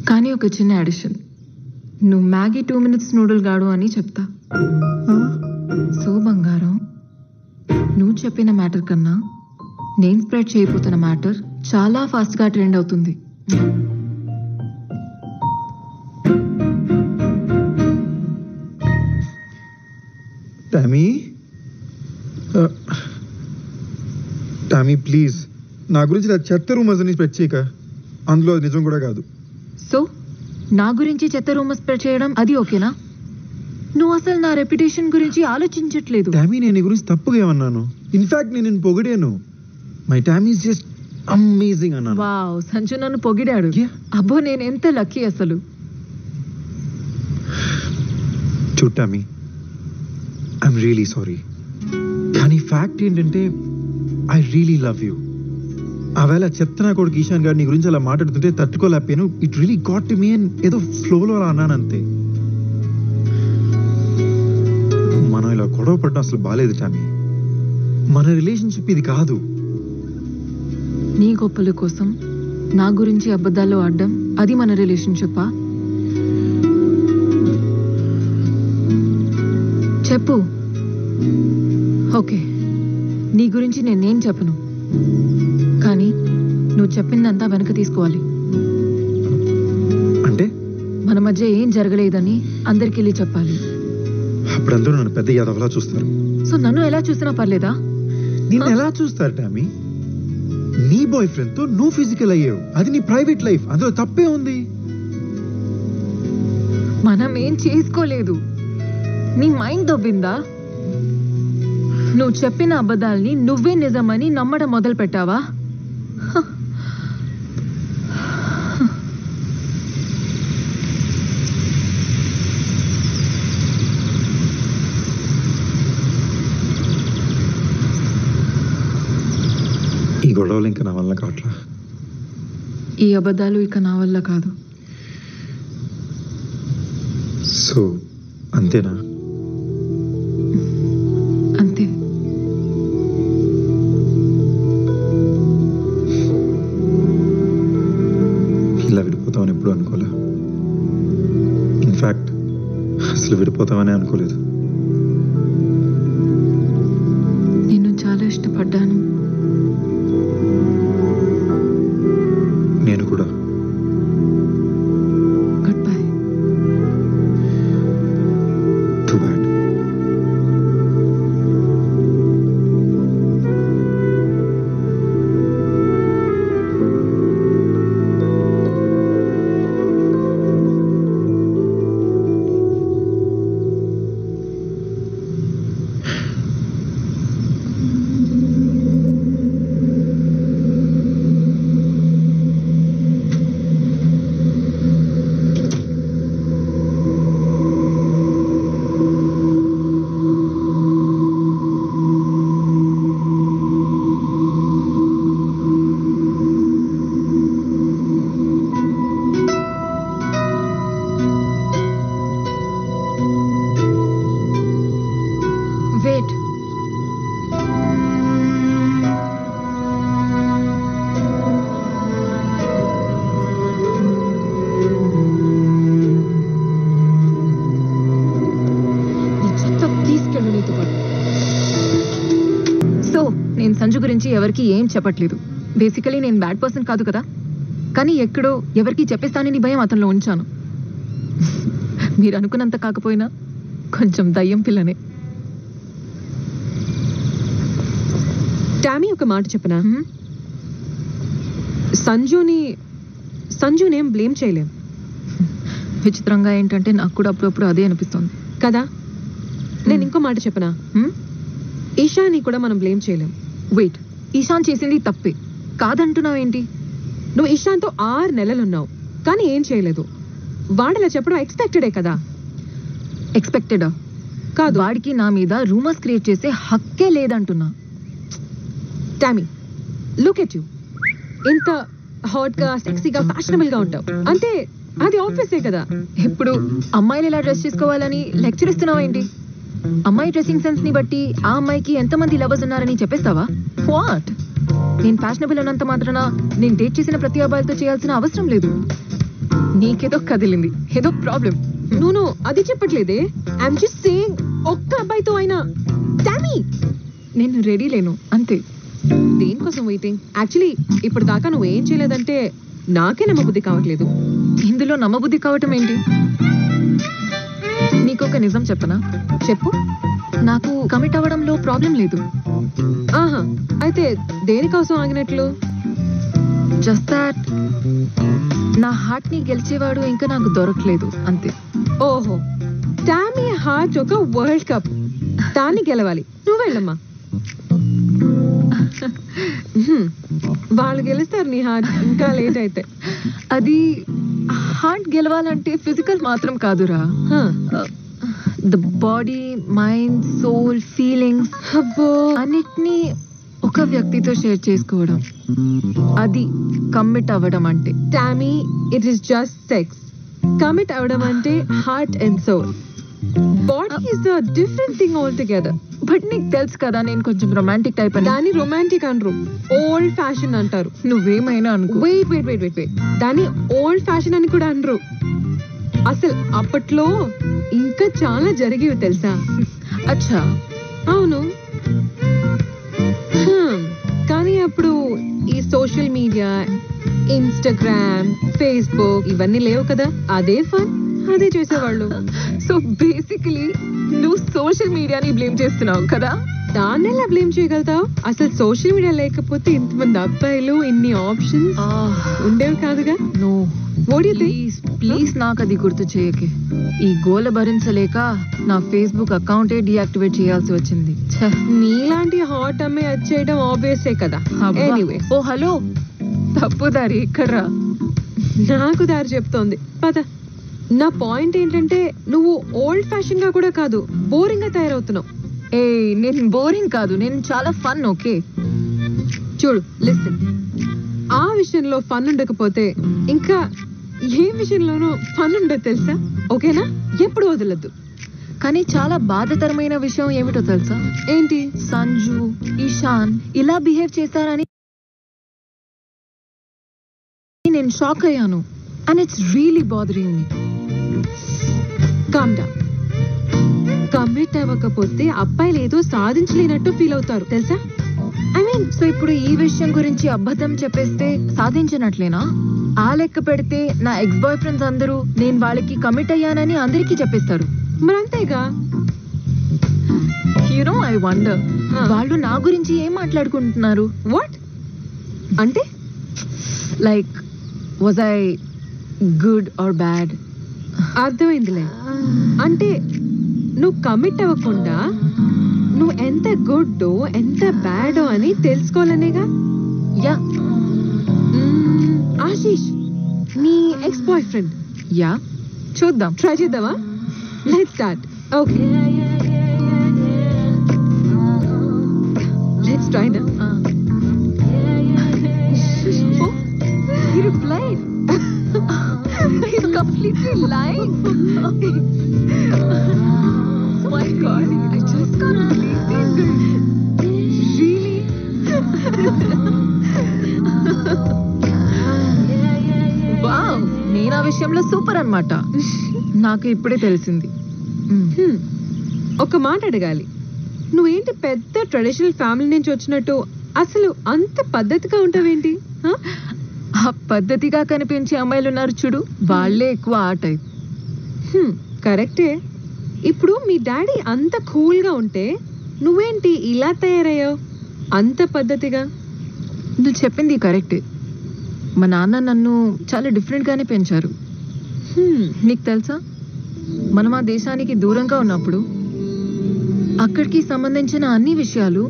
కానీ ఒక చిన్న అడిషన్, నువ్వు మ్యాగీ 2 minutes నూడిల్ గాడు అని చెప్తా. సో బంగారం, నువ్వు చెప్పిన మ్యాటర్ కన్నా నేను స్ప్రెడ్ చేయబోతున్న మ్యాటర్ చాలా ఫాస్ట్గా ట్రెండ్ అవుతుంది. టామీ ప్లీజ్, నా గురించి ఇలా చెత్త రూమర్స్ అని స్ప్రెడ్ చేయక, అందులో అది నిజం కూడా కాదు. సో నా గురించి చెత్త రూమర్ స్ప్రెడ్ చేయడం అది ఓకేనా? నువ్వు అసలు నా రెప్యుటేషన్ గురించి ఆలోచించట్లేదు. టామీ, నేను నీ గురించి తప్పుగా ఏమన్నాను? ఇన్ఫాక్ట్ నేను నిన్ను పొగిడాను. My Tommy is just amazing అన్నాను. వావ్, సంజు నన్ను పొగిడాడు. Yeah. అబ్బో, నేను ఎంత లక్కీ అసలు. చూడు టామీ, ఐఎమ్ రియలీ సారీ, కానీ ఫ్యాక్ట్ ఏంటంటే ఐ రియలీ లవ్ యూ. ఆవేళ చెత్త నా కొడుకు ఈశాన్ గారు నీ గురించి అలా మాట్లాడుతుంటే తట్టుకోలేకపోయాను. It really got to me and ఏదో ఫ్లోలో అలా అన్నాను అంతే. మనం ఇలా గొడవ పడడం అసలు బాలేదు టామీ. మన రిలేషన్షిప్ ఇది కాదు. నీ గొప్పల కోసం నా గురించి అబద్ధాలు ఆడడం అది మన రిలేషన్షిప్పా? చెప్పు. ఓకే, నీ గురించి నేనేం చెప్పను, కానీ నువ్వు చెప్పిందంతా వెనక తీసుకోవాలి. అంటే మన మధ్య ఏం జరగలేదని అందరికి వెళ్ళి చెప్పాలి. అప్పుడందరూ నన్ను పెద్ద యాదవలా చూస్తారు. సో నన్ను ఎలా చూసినా పర్లేదా? నిన్ను ఎలా చూస్తారు టామీ? నీ బాయ్ ఫ్రెండ్ తో నువ్వు ఫిజికల్ అయ్యావు, అది నీ ప్రైవేట్ లైఫ్, అందులో తప్పే ఉంది. మనం ఏం చేసుకోలేదు. నీ మైండ్ దొబ్బిందా? నువ్వు చెప్పిన అబద్ధాల్ని నువ్వే నిజమని నమ్మడం మొదలు పెట్టావా? ఈ గొడవలు ఇంకా నా వల్ల కావట్లా. ఈ అబద్ధాలు ఇక నా వల్ల కాదు. సో అంతేనా? అంతే. ఇలా విడిపోతామని ఎప్పుడు అనుకోలే. ఇన్ఫాక్ట్ అసలు విడిపోతామని అనుకోలేదు. నేను చాలా ఇష్టపడ్డాను. నేను కూడా. Good bye. Too bad. Wait. తీసుకెళ్ళు నీతో పాటు. సో నేను సంజు గురించి ఎవరికి ఏం చెప్పట్లేదు. బేసికలీ నేను బ్యాడ్ పర్సన్ కాదు కదా, కానీ ఎక్కడో ఎవరికి చెప్పేస్తానని భయం అతనిలో ఉంచాను. మీరు అనుకున్నంత కాకపోయినా కొంచెం దయ్యం పిల్లనే. టామీ, ఒక మాట చెప్పనా? సంజునేం బ్లేమ్ చేయలేం విచిత్రంగా ఏంటంటే నాకు కూడా అప్పుడప్పుడు అదే అనిపిస్తుంది కదా. నేను ఇంకో మాట చెప్పనా? ఈశాని కూడా మనం బ్లేమ్ చేయలేం. వెయిట్, ఈశాన్ చేసింది తప్పే కాదంటున్నావు ఏంటి? నువ్వు ఈశాన్తో 6 నెలలు ఉన్నావు కానీ ఏం చేయలేదు. వాడిలా చెప్పడం ఎక్స్పెక్టెడే కదా. ఎక్స్పెక్టెడా కాదు. వాడికి నా మీద రూమర్స్ క్రియేట్ చేసే హక్కే లేదంటున్నా. Tommy, look at you. ఇంత హాట్ గా సెక్సీగా ఫ్యాషనబుల్ గా ఉంటావు అంటే అది ఆఫీసే కదా. ఇప్పుడు అమ్మాయిలు ఎలా డ్రెస్ చేసుకోవాలని లెక్చర్ ఇస్తున్నావా ఏంటి? అమ్మాయి డ్రెస్సింగ్ సెన్స్ ని బట్టి ఆ అమ్మాయికి ఎంతమంది లవర్స్ ఉన్నారని చెప్పేస్తావా? వాట్? నేను ఫ్యాషనబుల్ ఉన్నంత మాత్రాన నేను డేట్ చేసిన ప్రతి అబ్బాయిలతో చేయాల్సిన అవసరం లేదు. నీకేదో కదిలింది, ఏదో ప్రాబ్లం. నువ్వు అది చెప్పట్లేదే. ఐఎమ్ జస్ట్ సేయింగ్ ఒక్క అబ్బాయితో అయినా. డామీ, నేను రెడీ లేను అంతే. దేనికోసం వెయిటింగ్? యాక్చువల్లీ ఇప్పుడు దాకా నువ్వు ఏం చేయలేదంటే నాకే నమ్మబుద్ధి కావట్లేదు. ఇందులో నమ్మబుద్ధి కావటం ఏంటి? నీకొక నిజం చెప్పనా? చెప్పు. నాకు కమిట్ అవ్వడంలో ప్రాబ్లం లేదు. ఆహా, అయితే దేనికోసం ఆగినట్లు? జస్ట్ దాట్ నా హార్ట్ ని గెలిచేవాడు ఇంకా నాకు దొరకలేదు అంతే. ఓహో, డామీ హార్ట్ ఒక వరల్డ్ కప్, దాన్ని గెలవాలి. నువ్వు వెళ్ళమ్మా. వాళ్ళు గెలుస్తారు నీ హార్ట్, ఇంకా లేట్ అయితే. అది హార్ట్ గెలవాలంటే ఫిజికల్ మాత్రం కాదురా. The body, mind, soul, feelings అబ్బో, అన్నిటినీ ఒక వ్యక్తితో షేర్ చేసుకోవడం, అది కమిట్ అవ్వడం అంటే. Tommy, it is just sex. Commit అవ్వడం అంటే heart and soul. Body is the different thing altogether. But నీకు తెలుసు కదా నేను కొంచెం రొమాంటిక్ టైప్ అని. దాన్ని రొమాంటిక్ అనరు, ఓల్డ్ ఫ్యాషన్ అంటారు. నువ్వేమైనా అనుకో. వెయిట్, దాన్ని ఓల్డ్ ఫ్యాషన్ అని కూడా అనరు. అసలు అప్పట్లో ఇంకా చాలా జరిగేవి తెలుసా? అచ్చా, అవును. కానీ అప్పుడు ఈ సోషల్ మీడియా, ఇన్స్టాగ్రామ్, ఫేస్బుక్ ఇవన్నీ లేవు కదా. అదే ఫన్, అదే చేసేవాళ్ళు. సో బేసికలీ నువ్వు సోషల్ మీడియాని బ్లేమ్ చేస్తున్నావు కదా? దాన్ని ఎలా బ్లేమ్ చేయగలుగుతావు? అసలు సోషల్ మీడియా లేకపోతే ఇంతమంది అబ్బాయిలు, ఇన్ని ఆప్షన్స్ ఉండేవి కాదుగా. No, What do you think? Please నాకు అది గుర్తు చేయకే. ఈ గోల భరించలేక నా ఫేస్బుక్ అకౌంటే డీయాక్టివేట్ చేయాల్సి వచ్చింది. నీలాంటి హాట్ అమ్మాయి అది చేయడం ఆబ్వియసే కదా. ఎనీవే, ఓ హలో, తప్పు దారి ఎక్కడ్రా? నాకు దారి చెప్తోంది, పద. నా పాయింట్ ఏంటంటే నువ్వు ఓల్డ్ ఫ్యాషన్ గా కూడా కాదు, బోరింగ్ గా తయారవుతున్నావు. ఏ, నేను బోరింగ్ కాదు, నేను చాలా ఫన్. ఓకే చూడు, లిసన్. ఆ విషయంలో ఫన్ ఉండకపోతే ఇంకా ఏ విషయంలోనూ ఫన్ ఉండదు తెలుసా? ఓకేనా? ఎప్పుడు వదలద్దు. కానీ చాలా బాధాకరమైన విషయం ఏమిటో తెలుసా? ఏంటి? సంజు, ఇషాన్ ఇలా బిహేవ్ చేస్తారని నేను షాక్ అయ్యాను. And it's really bothering me. Calm down. Commit అవ్వకపోతే అబ్బాయిలు ఏదో సాధించలేనట్టు ఫీల్ అవుతారు తెలుసా? ఐ మీన్, సో ఇప్పుడు ఈ విషయం గురించి అబద్ధం చెప్పేస్తే సాధించినట్లేనా? ఆ లెక్క పెడితే నా ఎక్స్ బాయ్ ఫ్రెండ్స్ అందరూ నేను వాళ్ళకి కమిట్ అయ్యానని అందరికీ చెప్పేస్తారు. మరి అంతేగా. యు నో, ఐ వండర్ వాళ్ళు నా గురించి ఏం మాట్లాడుకుంటున్నారు. వాట్ అంటే? Like, was I good or bad? అర్థమైందిలే. అంటే నువ్వు కమిట్ అవ్వకుండా నువ్వు ఎంత గుడ్డో ఎంత బ్యాడో అని తెలుసుకోవాలనేగా. యా. ఆశీష్, నీ ఎక్స్ బాయ్ ఫ్రెండ్. యా, చూద్దాం. ట్రై చేద్దామా? Let's start. Okay, let's try now. He replied. He's completely lying. Oh my God, I just can't believe this. Really? Wow, నేను ఆ విషయంలో సూపర్ అన్నమాట. నాకు ఇప్పుడే తెలిసింది. ఒక మాట అడగాలి. నువ్వేంటి పెద్ద ట్రెడిషనల్ ఫ్యామిలీ నుంచి వచ్చినట్టు అసలు అంత పద్ధతిగా ఉంటావేంటి? ఆ పద్ధతిగా కనిపించే అమ్మాయిలు ఉన్నారు చూడు, వాళ్ళే ఎక్కువ ఆ టైప్. కరెక్టే. ఇప్పుడు మీ డాడీ అంత కూల్ గా ఉంటే నువ్వేంటి ఇలా తయారయ్యావు అంత పద్ధతిగా? నువ్వు చెప్పింది కరెక్టే. మా నాన్న నన్ను చాలా డిఫరెంట్ గానే పెంచారు. నీకు తెలుసా, మనం ఆ దేశానికి దూరంగా ఉన్నప్పుడు అక్కడికి సంబంధించిన అన్ని విషయాలు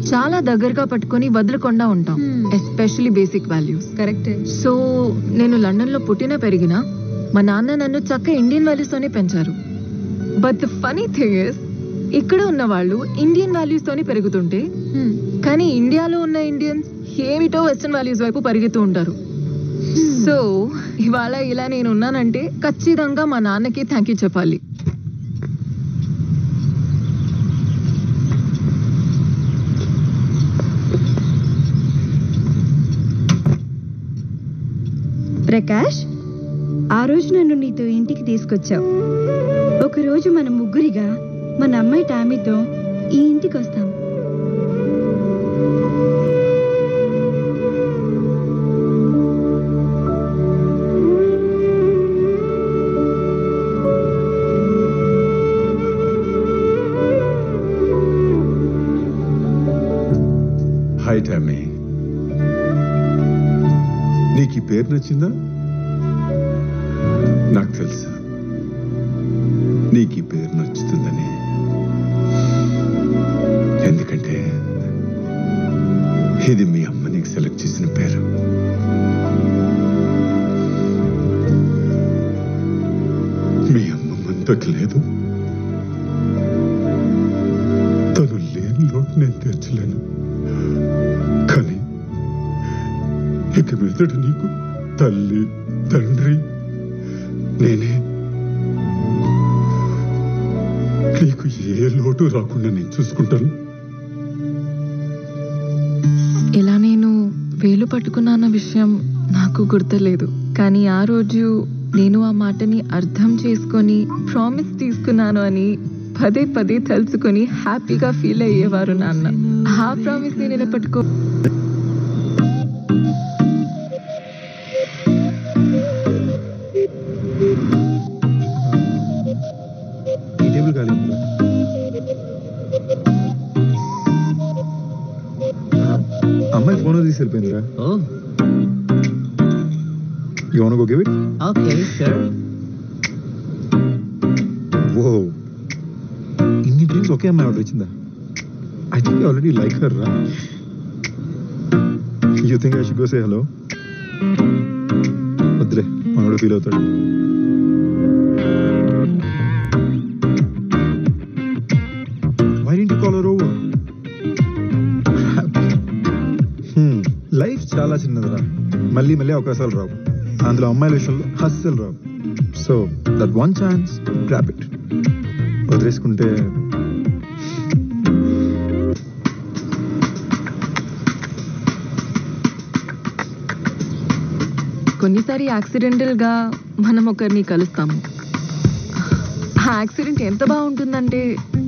చాలా దగ్గరగా పట్టుకొని వదలకుండా ఉంటాం, ఎస్పెషల్లీ బేసిక్ వాల్యూస్. కరెక్టే. సో నేను లండన్ లో పుట్టిన పెరిగిన మా నాన్న నన్ను చక్క ఇండియన్ వాల్యూస్ తోనే పెంచారు. But the funny thing is, ఇక్కడ ఉన్న వాళ్ళు ఇండియన్ వాల్యూస్ తోనే పెరుగుతుంటే కానీ ఇండియాలో ఉన్న ఇండియన్స్ ఏమిటో వెస్ట్రన్ వాల్యూస్ వైపు పరిగెత్తూ ఉంటారు. సో ఇవాళ ఇలా నేను ఉన్నానంటే ఖచ్చితంగా మా నాన్నకి థ్యాంక్ యూ చెప్పాలి. ప్రకాష్, ఆ రోజు నన్ను నీతో ఇంటికి తీసుకొచ్చావు. ఒకరోజు మనం ముగ్గురిగా మన అమ్మాయి టామీతో ఈ ఇంటికి వస్తాం. హాయ్ టామీ, నీకు ఈ పేరు నచ్చిందా? నాకు తెలుసు నీకు ఈ పేరు నచ్చుతుందని. ఎందుకంటే ఇది మీ అమ్మ నీకు సెలెక్ట్ చేసిన పేరు. మీ అమ్మ మంతకు లేదు, తను లేని లోటు నేను తీర్చలేను. కానీ ఇక మీదట నీకు తల్లి తండ్రి నేనే. నీకు ఏ లోటు రాకుండా నేను చూసుకుంటాను. ఇలా నేను వేలు పట్టుకున్న విషయం నాకు గుర్తులేదు, కానీ ఆ రోజు నేను ఆ మాటని అర్థం చేసుకొని ప్రామిస్ తీసుకున్నాను అని పదే పదే తలుచుకొని హ్యాపీగా ఫీల్ అయ్యేవారు నాన్న. ఆ ప్రామిస్ ని నిలబెట్టుకో. ఈ టేబుల్ ఖాళీ ఉందా? అమ్మాయి ఫోన్ తీసి వెళ్ళిపోయిందిరా. ఓ You wanna go give it? Okay sure. Whoa. ఇన్ని డ్రింక్స్ ఒకే అమ్మాయి ఆర్డర్ ఇచ్చిందా? I think you already like her, right? You think I should go say hello? వద్దులే, మనోడు ఫీల్ అవుతాడు. Why didn't you call her over? Life చాలా చిన్నదిరా, మళ్ళీ మళ్ళీ అవకాశాలు రావు. అందులో అమ్మాయిల విషయంలో అస్సలు రావు. So that one chance, grab it. వదిలేసుకుంటే కొన్నిసారి యాక్సిడెంటల్ గా మనం ఒకరిని కలుస్తాము. ఆ యాక్సిడెంట్ ఎంత బాగుంటుందంటే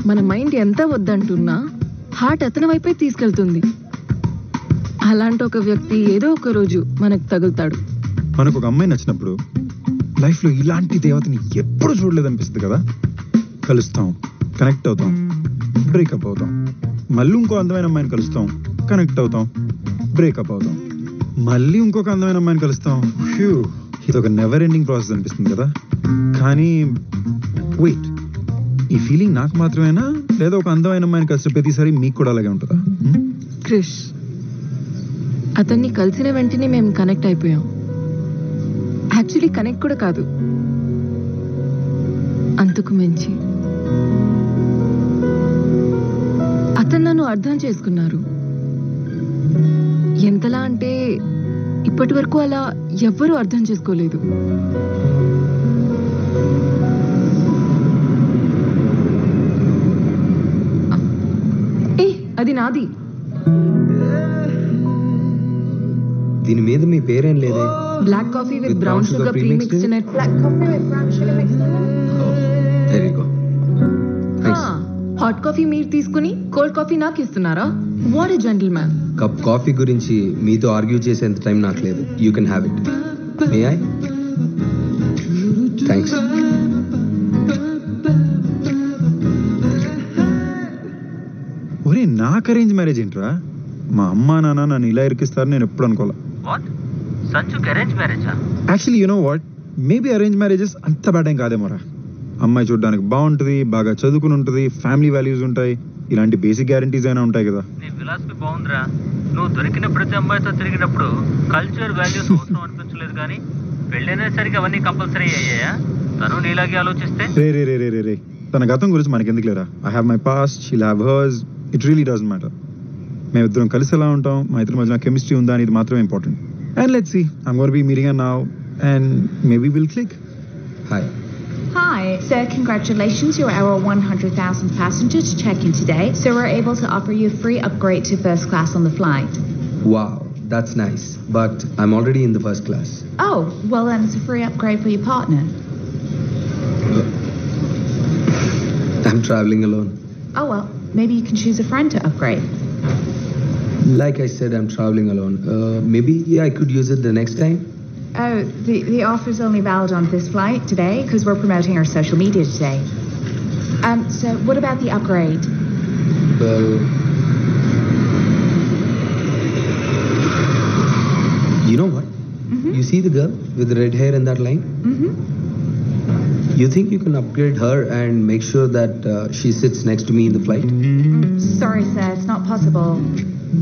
మన మైండ్ ఎంత వద్దంటున్నా హార్ట్ అతని వైపే తీసుకెళ్తుంది. అలాంటి ఒక వ్యక్తి ఏదో ఒక రోజు మనకు తగులుతాడు. మనకు ఒక అమ్మాయి నచ్చినప్పుడు లైఫ్లో ఇలాంటి దేవతని ఎప్పుడు చూడలేదనిపిస్తుంది కదా. కలుస్తాం, కనెక్ట్ అవుతాం, బ్రేకప్ అవుతాం, మళ్ళీ ఇంకో అందమైన అమ్మాయిని కలుస్తాం, కనెక్ట్ అవుతాం, బ్రేకప్ అవుతాం, మళ్ళీ ఇంకొక అందమైన అమ్మాయిని కలుస్తాం. ఫ్యూ, ఇది ఒక నెవర్ ఎండింగ్ ప్రాసెస్ అనిపిస్తుంది కదా. కానీ వెయిట్, ఈ ఫీలింగ్ నాకు మాత్రమేనా, లేదా ఒక అందమైన అమ్మాయిని కలిసిన ప్రతిసారి మీకు కూడా అలాగే ఉంటుందా? క్రిష్, అతన్ని కలిసిన వెంటనే మేము కనెక్ట్ అయిపోయాం. యాక్చువల్లీ కనెక్ట్ కూడా కాదు, అంతకు మించి అతను నన్ను అర్థం చేసుకున్నారు. ఎంతలా అంటే ఇప్పటి వరకు అలా ఎవ్వరూ అర్థం చేసుకోలేదు. ఏ, అది నాది. దీని మీద మీ పేరేం లేదే. Black coffee with brown sugar premixed in it. Black coffee with brown sugar mixed in it. There you go. Hot coffee మీరు తీసుకుని కోల్డ్ కాఫీ నాకు ఇస్తున్నారా? What a gentleman. Cup coffee గురించి మీతో ఆర్గ్యూ చేసేంత టైం నాకు లేదు. You can have it. May I? Thanks. ఒరే, నాకు అరేంజ్ మ్యారేజ్ ఏంట్రా? మా అమ్మా నాన్న నన్ను ఇలా ఇరికిస్తారు నేను ఎప్పుడు అనుకోలే. వాట్? సంజుకి అరేంజ్ మ్యారేజా? Actually you know what, maybe arrange marriages అంత బ్యాడ్ ఏం కాదేమోరా. అమ్మాయి చూడడానికి బాగుంటుంది, బాగా చదువుకుని ఉంటుంది, ఫ్యామిలీ వాల్యూస్ ఉంటాయి, ఇలాంటి బేసిక్ గ్యారంటీస్ అయినా ఉంటాయి కదా. నీ ఫిలాసఫీ బాగుందిరా. నువ్వు దొరికిన ప్రతి అమ్మాయితో తిరిగినప్పుడు కల్చర్ వాల్యూస్ అవసరం అనిపించలేదు, కానీ పెళ్ళైనసరికి అవన్నీ కంపల్సరీ అయ్యాయా? తను నీలాగే ఆలోచిస్తే? రే రే రే రే రే రే తన గతం గురించి మనకెందుకు లేరా? I have my past, she'll have hurts. It really doesn't matter. మేమిద్దరం కలిసి ఎలా ఉంటాం, మా ఇద్దరి మధ్య కెమిస్ట్రీ ఉందా అనేది మాత్రమే important. And let's see, I'm gonna be meeting her now and maybe will click. Hi. Hi, sir. Congratulations. You're our 100,000th passenger to check in today. So we're able to offer you a free upgrade to first class on the flight. Wow, that's nice. But I'm already in the first class. Oh, well then it's a free upgrade for your partner. I'm traveling alone. Oh well, maybe you can choose a friend to upgrade. Like I said, I'm traveling alone. Maybe I could use it the next time. Oh, the offer's only valid on this flight today because we're promoting our social media today. So what about the upgrade? Well, you know what? Mm-hmm. You see the girl with the red hair in that line? Mm-hmm. You think you can upgrade her and make sure that she sits next to me in the flight? Sorry, sir, it's not possible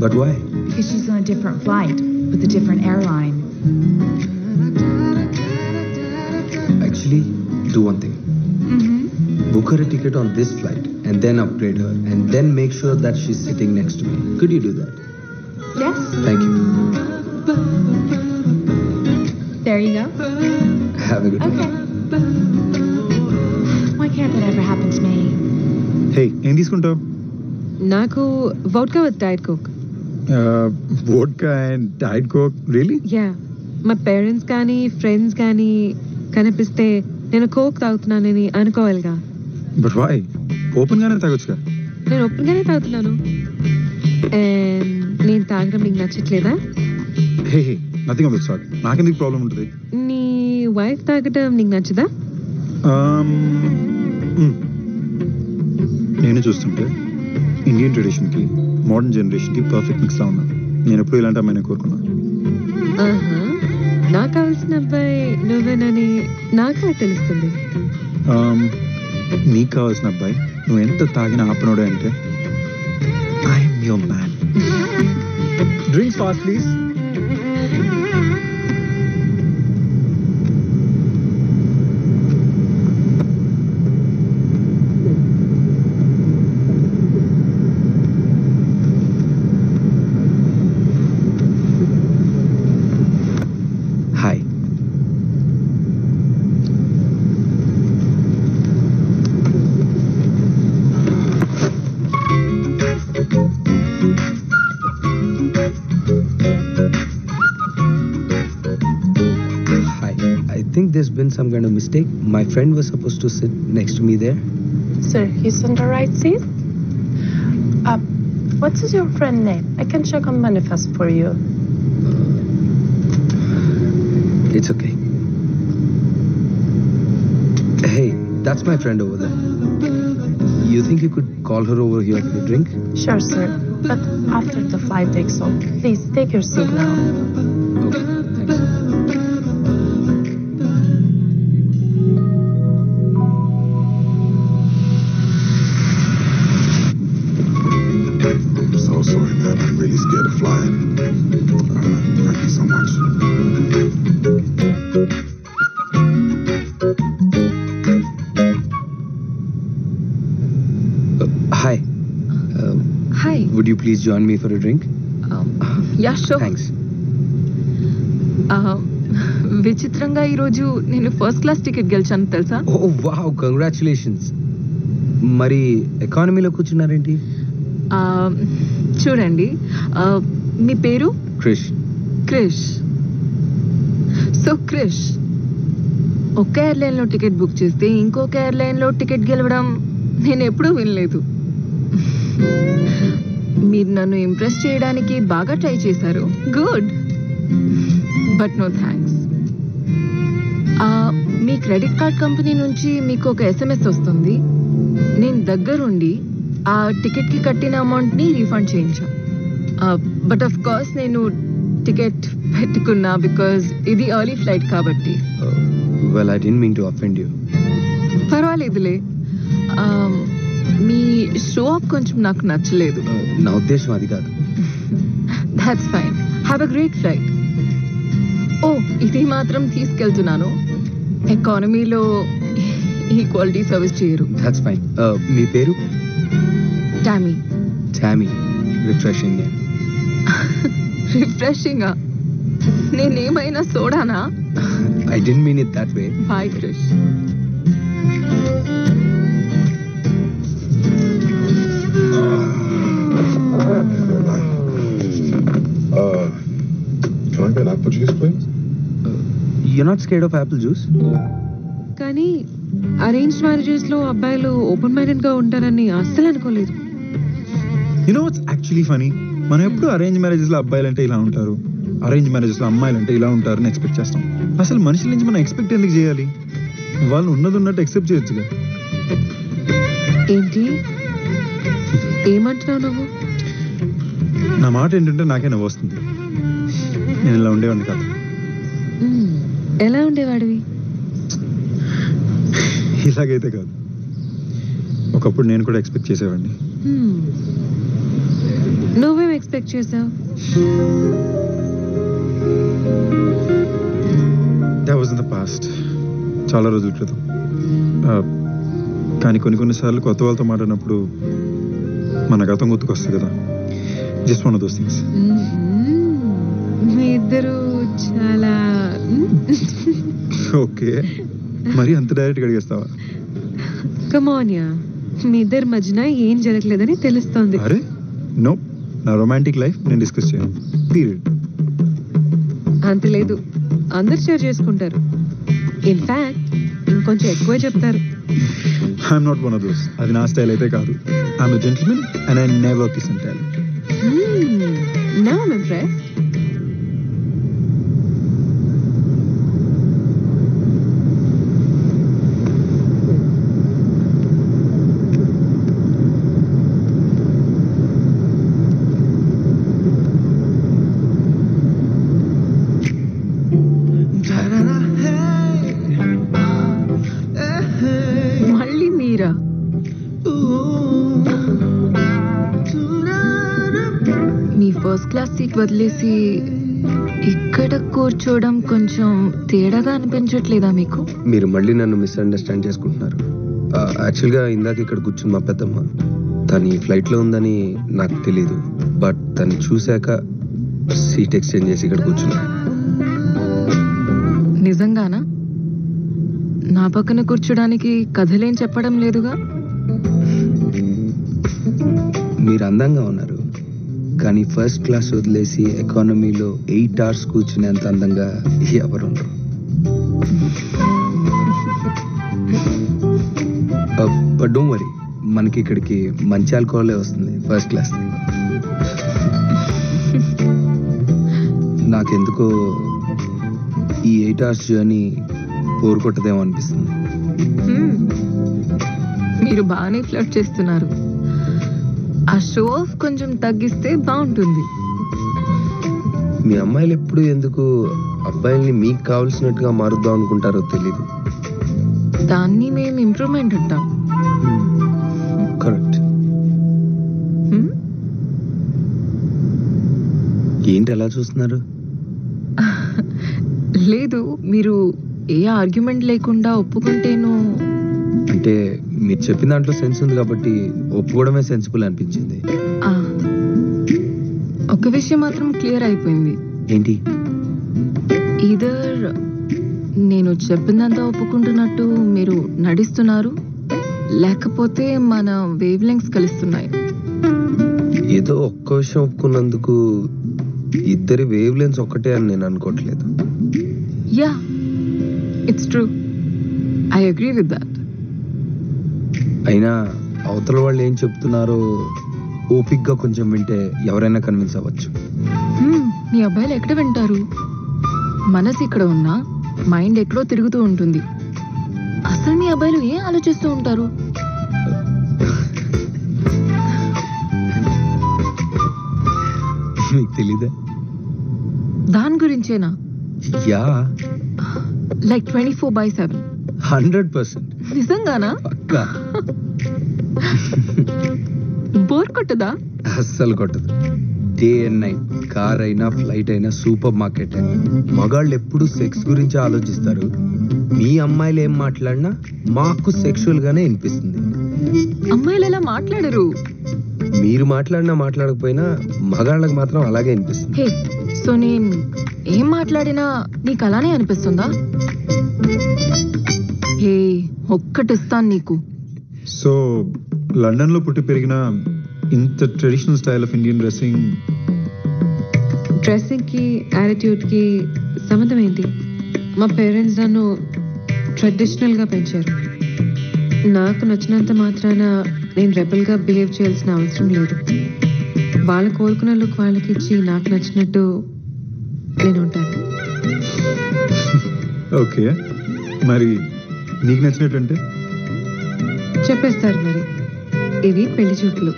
But why? because she's on a different flight with a different airline. Actually, do one thing. Mm-hmm. Book her a ticket on this flight and then upgrade her and then make sure that she's sitting next to me. Could you do that? Yes, Thank you. there you go. Have a good Okay. day. Why can't that ever happen to me? Hey, ఏం తీసుకుంటావు? నాకు vodka with diet Coke. Vodka and diet Coke, really? Yeah, మా parents కానీ friends కానీ కనిపిస్తే నేను Coke తాగుతున్నానని అనుకోవాలిగా. But why? ఓపెన్ గానే తాగొచ్చుగా. నేను ఒప్పుగానే తాగుతున్నాను. And నేను తాగడం నీకు నచ్చట్లేదా? Hey hey, nothing of this sort. నాకెందుకు ప్రాబ్లం ఉంటుంది? నీ వైఫ్ తాగడం నీకు నచ్చదా? నేను చూస్తుంటే ఇండియన్ ట్రెడిషన్కి మోడర్న్ జనరేషన్కి పర్ఫెక్ట్ మిక్స్లా ఉన్నాను. నేను ఎప్పుడు ఇలాంటి అమ్మాయిని కోరుకున్నాను. ఆహా, నాకు కావాల్సిన అబ్బాయి నువ్వేనని నాకు తెలుస్తుంది. నీకు కావాల్సిన అబ్బాయి నువ్వు ఎంత తాగినా ఆపనోడే అంటే I'm your man. Drinks fast please. Hi. Hi. I think there's been some kind of mistake. My friend was supposed to sit next to me there. Sir, he's on the right seat. What is your friend name? I can check on manifest for you. It's okay. Hey, that's my friend over there. You think you could call her over here for a drink? Sure, sir. But after the flight takes off, please take your seat now. Okay, thanks. I'm so sorry, man. I'm really scared of flying. Thank you so much. Hi. Hi. Would you please join me for a drink? Yeah sure. Thanks. విచిత్రంగా ఈరోజు నేను first class ticket గెలిచాను తెలుసా? Oh, wow. Congratulations. మరి ఎకానమీలో కూర్చున్నారేంటి? చూడండి, మీ పేరు? Krish. Krish. So Krish, ఒక ఎయిర్లైన్లో టికెట్ బుక్ చేస్తే ఇంకొక ఎయిర్లైన్లో టికెట్ గెలవడం నేను ఎప్పుడూ వినలేదు. మీరు నన్ను ఇంప్రెస్ చేయడానికి బాగా ట్రై చేశారు. Good, but no thanks. మీ క్రెడిట్ కార్డ్ కంపెనీ నుంచి మీకు ఒక SMS వస్తుంది. నేను దగ్గరుండి ఆ టికెట్కి కట్టిన అమౌంట్ని రీఫండ్ చేయించా. బట్ ఆఫ్ కోర్స్ నేను టికెట్ పెట్టుకున్నా బికాజ్ ఇది ఎర్లీ ఫ్లైట్ కాబట్టి. Well, I didn't mean to offend you. పర్వాలేదులే. మీ షో ఆఫ్ కొంచెం నాకు నచ్చలేదు. నా ఉద్దేశం అది కాదు. That's fine. Have a great flight. Oh, ఇది మాత్రం తీసుకెళ్తున్నాను. ఎకానమీలో ఈక్వాలిటీ సర్వీస్ చేయరు. That's fine. మీ పేరు? Tammy. Tammy. Refreshing name. Refreshing నేనేమైనా సోడానా? I didn't mean it that way. Bye Krish. Can I get apple juice, please? You're not scared of apple juice? కానీ అరేంజ్డ్ మ్యారేజెస్ లో అబ్బాయిలు ఓపెన్ మైండెడ్ గా ఉంటారని అస్సలు అనుకోలేదు. You know what's actually funny, మనం ఎప్పుడు అరేంజ్ మ్యారేజెస్ లో అబ్బాయిలు అంటే ఇలా ఉంటారు, అరేంజ్ మ్యారేజెస్ లో అమ్మాయిలు అంటే ఇలా ఉంటారని ఎక్స్పెక్ట్ చేస్తాం. అసలు మనుషుల నుంచి మనం ఎక్స్పెక్ట్ ఎందుకు చేయాలి? వాళ్ళు ఉన్నది ఉన్నట్టు ఎక్సెప్ట్ చేయొచ్చుగా. ఏంటి ఏమంటున్నావు నువ్వు? నా మాట ఏంటంటే నాకే నవ్వు వస్తుంది. నేను ఇలా ఉండేవాడిని కాదు. ఎలా ఉండేవాడివి? ఇలాగైతే కాదు. ఒకప్పుడు నేను కూడా ఎక్స్పెక్ట్ చేసేవాడిని. నువ్వేం ఎక్స్పెక్ట్ చేసావు? That was in the past, చాలా రోజుల క్రితం. కానీ కొన్నిసార్లు కొత్త వాళ్ళతో మాట్లాడినప్పుడు మన గతం గుర్తుకొస్తుంది కదా. Just one of those things. మీ ఇద్దరు చాలా ఓకే, మరి అంత డైరెక్ట్గా అడిగేస్తావా? కమోనియా, మీ ఇద్దరి మధ్యన ఏం జరగలేదని తెలుస్తోంది. అరే నో, నా రొమాంటిక్ లైఫ్ నేను డిస్కస్ చేయను. పీరియడ్. అంత లేదు, అందరు షేర్ చేసుకుంటారు. ఇన్ఫాక్ట్ ఇంకొంచెం ఎక్కువే చెప్తారు. I'm not one of those. అది నా స్టైల్ అయితే కాదు. I'm a gentleman and I never kiss and tell. Now I'm impressed. మళ్ళీ మీరా? మీ ఫస్ట్ క్లాస్ సీట్ వదిలేసి ఇక్కడ కూర్చోవడం కొంచెం తేడాగా అనిపించట్లేదా మీకు? మీరు మళ్ళీ నన్ను మిస్అండర్స్టాండ్ చేసుకుంటున్నారు. యాక్చువల్గా ఇందాక ఇక్కడ కూర్చుని మా పెద్దమ్మ, తను ఈ ఫ్లైట్లో ఉందని నాకు తెలీదు. బట్ తను చూశాక సీట్ ఎక్స్చేంజ్ చేసి ఇక్కడ కూర్చున్నా. నిజంగానా? నా పక్కన కూర్చోడానికి కథలేం చెప్పడం లేదుగా. మీరు అందంగా ఉన్నారు, కానీ ఫస్ట్ క్లాస్ వదిలేసి ఎకానమీలో 8 hours కూర్చునేంత అందంగా ఎవరు ఉండరు. బట్ డోంట్ వరీ, మనకి ఇక్కడికి మంచి ఆల్కహాలే వస్తుంది ఫస్ట్ క్లాస్. నాకెందుకో ఈ 8 hours జర్నీ బోర్ కొట్టదేమో అనిపిస్తుంది. మీరు బాగానే ఫ్లర్ట్ చేస్తున్నారు. ఆ షో ఆఫ్ కొంచెం తగ్గిస్తే బాగుంటుంది. మీ అమ్మాయిలు ఎప్పుడు ఎందుకు అబ్బాయిల్ని మీకు కావాల్సినట్టుగా మారుద్దాం అనుకుంటారో తెలీదు. దాన్ని మేము ఇంప్రూవ్మెంట్ అంటాం. కరెక్ట్. ఏంటి అలా చూస్తున్నారు? లేదు, మీరు ఏ ఆర్గ్యుమెంట్ లేకుండా ఒప్పుకుంటేను. అంటే మీరు చెప్పిన దాంట్లో సెన్స్ ఉంది కాబట్టి ఒప్పుకోవడమే సెన్సిబుల్ అనిపించింది. ఒక విషయం మాత్రం క్లియర్ అయిపోయింది. ఏంటి? ఈదర్ నేను చెప్పినంతా ఒప్పుకుంటున్నట్టు మీరు నడిస్తున్నారు, లేకపోతే మన వేవ్ లెంగ్స్ కలుస్తున్నాయి. ఏదో ఒక్క విషయం ఒప్పుకున్నందుకు ఇద్దరి వేవ్ లెన్స్ ఒక్కటే అని నేను అనుకోవట్లేదు. Yeah, it's true. I agree with that. అయినా అవతల వాళ్ళు ఏం చెప్తున్నారో ఓపిక్గా కొంచెం వింటే ఎవరైనా కన్విన్స్ అవ్వచ్చు. మీ అబ్బాయిలు ఎక్కడ వింటారు? మనసు ఇక్కడ ఉన్నా మైండ్ ఎక్కడో తిరుగుతూ ఉంటుంది. అసలు మీ అబ్బాయిలు ఏం ఆలోచిస్తూ ఉంటారు? మీకు తెలీదా? దాని గురించేనా? Yeah, like 24/7. 100%. నిజంగానా? పక్కా. బోర్ కొట్టదా? అస్సలు కొట్టదు. డే అండ్ నైట్, కార్ అయినా ఫ్లైట్ అయినా సూపర్ మార్కెట్ అయినా మగాళ్ళు ఎప్పుడు సెక్స్ గురించి ఆలోచిస్తారు. మీ అమ్మాయిలు ఏం మాట్లాడినా మాకు సెక్షువల్ గానే వినిపిస్తుంది. అమ్మాయిలు ఎలా మాట్లాడరు? మీరు మాట్లాడినా మాట్లాడకపోయినా మగాళ్ళకి మాత్రం అలాగే అనిపిస్తుంది. హే, సో నేను ఏం మాట్లాడినా నీకు అలానే అనిపిస్తుందా? హే, ఒక్కటిస్తాను నీకు. సో లండన్ లో పుట్టి పెరిగిన ఇంత traditional style of Indian dressing డ్రెస్సింగ్కి యాటిట్యూడ్కి సంబంధం ఏంటి? మా పేరెంట్స్ నన్ను ట్రెడిషనల్గా పెంచారు. నాకు నచ్చినంత మాత్రాన నేను రెబల్గా బిహేవ్ చేయాల్సిన అవసరం లేదు. వాళ్ళు కోరుకున్న లుక్ వాళ్ళకి ఇచ్చి నాకు నచ్చినట్టు నేను ఉంటాను. ఓకే, మరి నీకు నచ్చినట్టుంటే చెప్పేస్తారు మరి. ఇవి పెళ్లి చూపులు.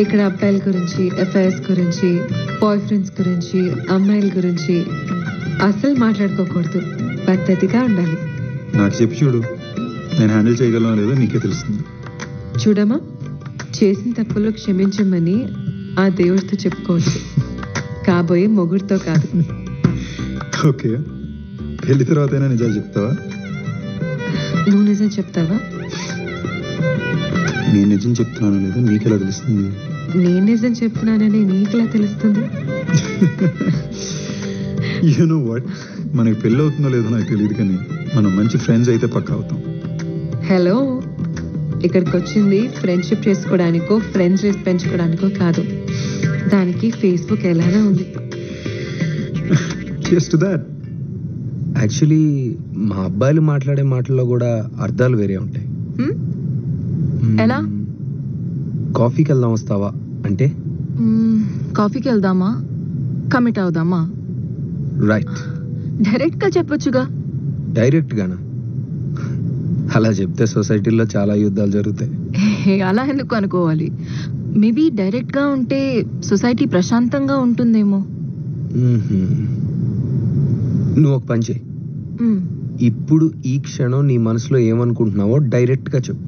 ఇక్కడ అబ్బాయిల గురించి, అఫైర్స్ గురించి, బాయ్ ఫ్రెండ్స్ గురించి, అమ్మాయిల గురించి అస్సలు మాట్లాడుకోకూడదు. పద్ధతిగా ఉండాలి. నాకు చెప్పి చూడు, నేను హ్యాండిల్ చేయగలను లేదో నీకే తెలుస్తుంది. చూడమ్మా, చేసిన తప్పులు క్షమించమని ఆ దేవుడితో చెప్పుకోవచ్చు, కాబోయే మొగుడితో కాదు. ఓకే, పెళ్లి తర్వాత అయినా నిజాలు చెప్తావా? నువ్వు నిజం చెప్తావా? నేను నిజం చెప్తున్నాను లేదో నీకెలా తెలుస్తుంది? నేను నిజం చెప్తున్నానని నీకులా తెలుస్తుంది? యు నో వాట్, మనకి పెళ్ళి అవుతుందో లేదో నాకు తెలియదు, కానీ మనం మంచి ఫ్రెండ్స్ అయితే పక్కా అవుతాం. హలో, ఇక్కడికి వచ్చింది ఫ్రెండ్షిప్ చేసుకోవడానికో ఫ్రెండ్స్ లిస్ట్ పెంచుకోవడానికో కాదు. దానికి ఫేస్బుక్ ఎలానే ఉంది. Just that. యాక్చువల్లీ మా అబ్బాయిలు మాట్లాడే మాటల్లో కూడా అర్థాలు వేరే ఉంటాయి. ఎలా? కాఫీకి వెళ్దాం వస్తావా అంటే కాఫీకి వెళ్దామా, కమిట్ అవుదామా? రైట్. డైరెక్ట్ గా చెప్పొచ్చుగా. డైరెక్ట్ గానా? అలా చెప్తే సొసైటీలో చాలా యుద్ధాలు జరుగుతాయి. అలా ఎందుకు అనుకోవాలి? మేబీ డైరెక్ట్ గా ఉంటే సొసైటీ ప్రశాంతంగా ఉంటుందేమో. నువ్వు ఒక పని చేయి. ఇప్పుడు ఈ క్షణం నీ మనసులో ఏమనుకుంటున్నావో డైరెక్ట్ గా చెప్పు.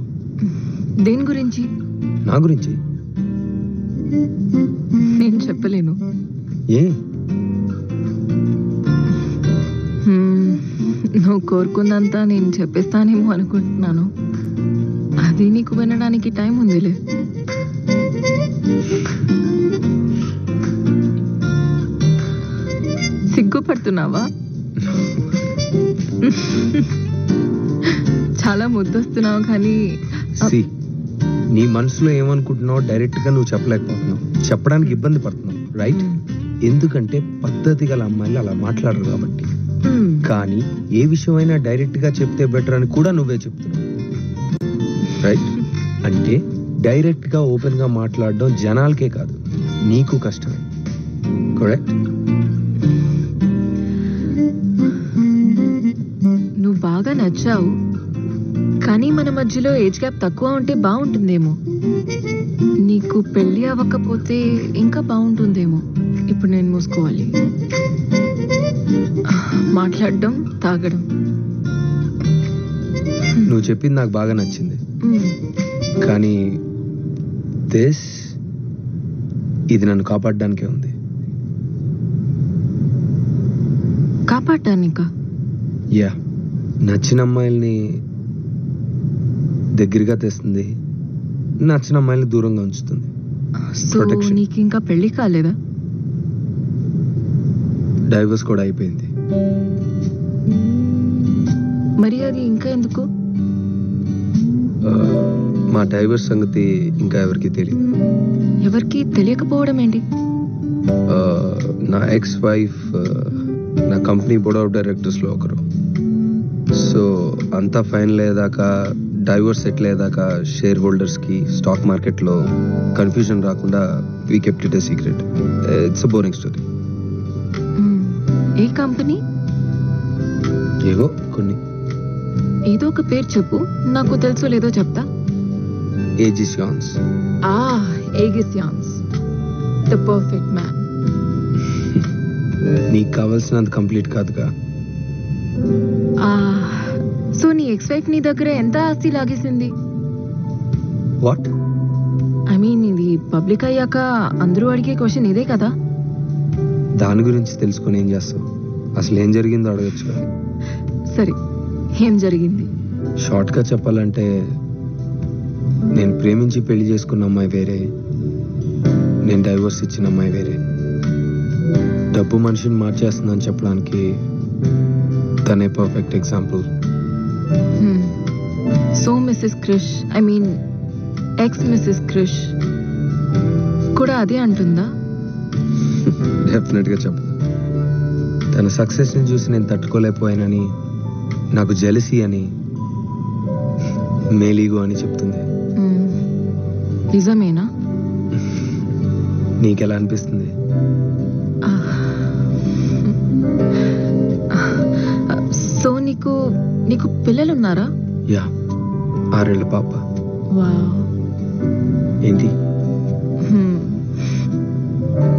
దేని గురించి? నా గురించి. నేను చెప్పలేను. ఏ? నువ్వు కోరుకుందంతా నేను చెప్పేస్తానేమో అనుకుంటున్నాను. అది నీకు వినడానికి టైం ఉందిలే. సిగ్గుపడుతున్నావా? చాలా ముద్దొస్తున్నావు, కానీ నీ మనసులో ఏమనుకుంటున్నావు డైరెక్ట్ గా నువ్వు చెప్పలేకపోతున్నావు. చెప్పడానికి ఇబ్బంది పడుతున్నావు, రైట్? ఎందుకంటే పద్ధతి గల అమ్మాయిలు అలా మాట్లాడరు కాబట్టి. కానీ ఏ విషయమైనా డైరెక్ట్ గా చెప్తే బెటర్ అని కూడా నువ్వే చెప్తున్నావు, రైట్? అంటే డైరెక్ట్ గా ఓపెన్ గా మాట్లాడడం జనాలకే కాదు నీకు కష్టమే, కరెక్ట్? నువ్వు బాగా నచ్చావు, కానీ మన మధ్యలో ఏజ్ గ్యాప్ తక్కువ ఉంటే బాగుంటుందేమో. నీకు పెళ్లి అవ్వకపోతే ఇంకా బాగుంటుందేమో. ఇప్పుడు నేను మూసుకోవాలి. మాట్లాడడం, తాగడం. నువ్వు చెప్పింది నాకు బాగా నచ్చింది, కానీ ఇది నన్ను కాపాడడానికే ఉంది. కాపాడడానికా? యా, నచ్చిన అమ్మాయిల్ని దగ్గరగా తెస్తుంది, నచ్చిన అమ్మాయిల్ని దూరంగా ఉంచుతుంది. సో నీకు ఇంకా పెళ్లి కాలేదా? డైవర్స్ కూడా అయిపోయింది. మరి అది ఇంకా ఎందుకు? మా డైవర్స్ సంగతి ఇంకా ఎవరికి తెలియదు. ఎవరికి తెలియకపోవడం ఏంటి? నా ఎక్స్ వైఫ్ నా కంపెనీ బోర్డ్ ఆఫ్ డైరెక్టర్స్ లో ఒకరు. సో అంతా ఫైనల్ అయ్యేదాకా, డైవర్స్ సెటిల్ అయ్యేదాకా షేర్ హోల్డర్స్ కి స్టాక్ మార్కెట్ లో కన్ఫ్యూజన్ రాకుండా we kept it a secret. It's a boring story. A company? ఏవో కొన్ని. ఏదో ఒక పేరు చెప్పు, నాకు తెలుసో లేదో చెప్తా. ఏజిసియాన్స్. ఏజిసియాన్స్, ద పర్ఫెక్ట్ మ్యాన్. నీకు కావాల్సినంత కంప్లీట్ కాదుగా. సో నీ ఎక్స్ వైఫ్ నీ దగ్గర ఎంత ఆస్తి లాగేసింది? వాట్? ఐ మీన్ ఇది పబ్లిక్ అయ్యాక అందరూ అడిగే క్వశ్చన్ ఇదే కదా. దాని గురించి తెలుసుకొని ఏం చేస్తావు? అసలు ఏం జరిగిందో అడగచ్చు. సరే, ఏం జరిగింది? షార్ట్ గా చెప్పాలంటే, నేను ప్రేమించి పెళ్లి చేసుకున్న అమ్మాయి వేరే, నేను డైవోర్స్ ఇచ్చిన అమ్మాయి వేరే. డబ్బు మనిషిని మార్చేస్తుందని చెప్పడానికి తనే perfect example. So Mrs Krish, I mean ex Mrs Krish కూడా అదే అంటుందా? డెఫినెట్గా చెప్పదు. తన సక్సెస్ని చూసి నేను తట్టుకోలేకపోయానని, నాకు జెలసీ అని, మేలీగో అని చెప్తుంది. నిజమేనా? నీకెలా అనిపిస్తుంది? సో నీకు పిల్లలున్నారా? యా, 6 ఏళ్ల పాప. వావ్. ఏంటి?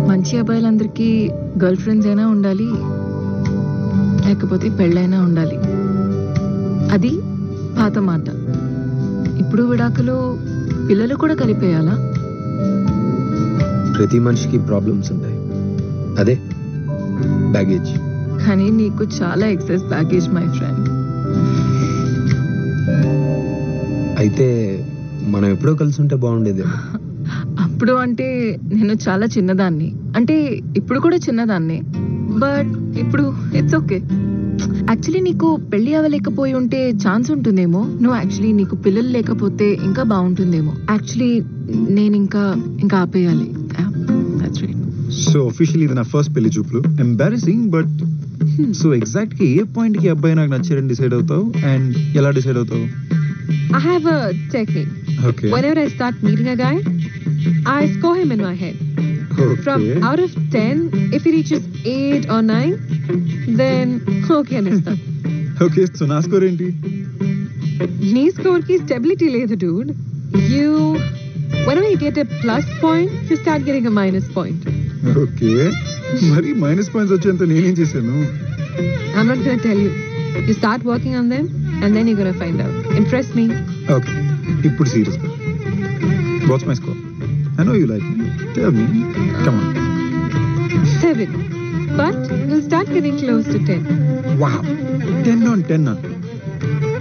మంచి అబ్బాయిలందరికీ గర్ల్ ఫ్రెండ్స్ అయినా ఉండాలి, లేకపోతే పెళ్ళైనా ఉండాలి. అది పాత మాట. ఇప్పుడు విడాకులు పిల్లలు కూడా కలిపేయాలా? ప్రతి మనిషికి ప్రాబ్లమ్స్ ఉంటాయి, అదే బ్యాగేజ్. కానీ నీకు చాలా ఎక్సెస్ బ్యాగేజ్ మై ఫ్రెండ్. అయితే మనం ఎప్పుడో కలిసి ఉంటే బాగుండేదేమో. అప్పుడు అంటే నేను చాలా చిన్నదాన్ని, అంటే ఇప్పుడు కూడా చిన్నదాన్ని, బట్ ఇప్పుడు ఇట్స్ ఓకే. యాక్చువల్లీ నీకు పెళ్లి అవ్వలేకపోయి ఉంటే ఛాన్స్ ఉంటుందేమో. నువ్వు యాక్చువల్లీ నీకు పిల్లలు లేకపోతే ఇంకా బాగుంటుందేమో. యాక్చువల్లీ నేను ఇంకా ఆపేయాలి. That's right. సో అఫీషియల్లీ ఇది నా ఫస్ట్ పెళ్లి చూపులు. ఎంబారసింగ్, బట్ సో ఎగ్జాక్ట్ గా ఏ పాయింట్ కి అబ్బాయి నాకు నచ్చారని డిసైడ్ అవుతావు అండ్ ఎలా డిసైడ్ అవుతావు? I have a technique. Okay. Whenever I start meeting a guy, I score him in my head. From out of 10, if he reaches 8 or 9, then okay అనిస్తా. Okay, so నా score ఏంటి? నీ score కి stability లేదు dude. Whenever you get a plus point, you start getting a minus point. Okay, మరి minus points వచ్చేంత నేనేం చేశాను? I'm not gonna tell you. You start working on them and then you're gonna find out. Impress me. Okay, ఇప్పుడు serious గా. What's my score? I know you like me. Tell me. Come on. 7. But you'll start getting close to 10. Wow. 10 on 10 నా?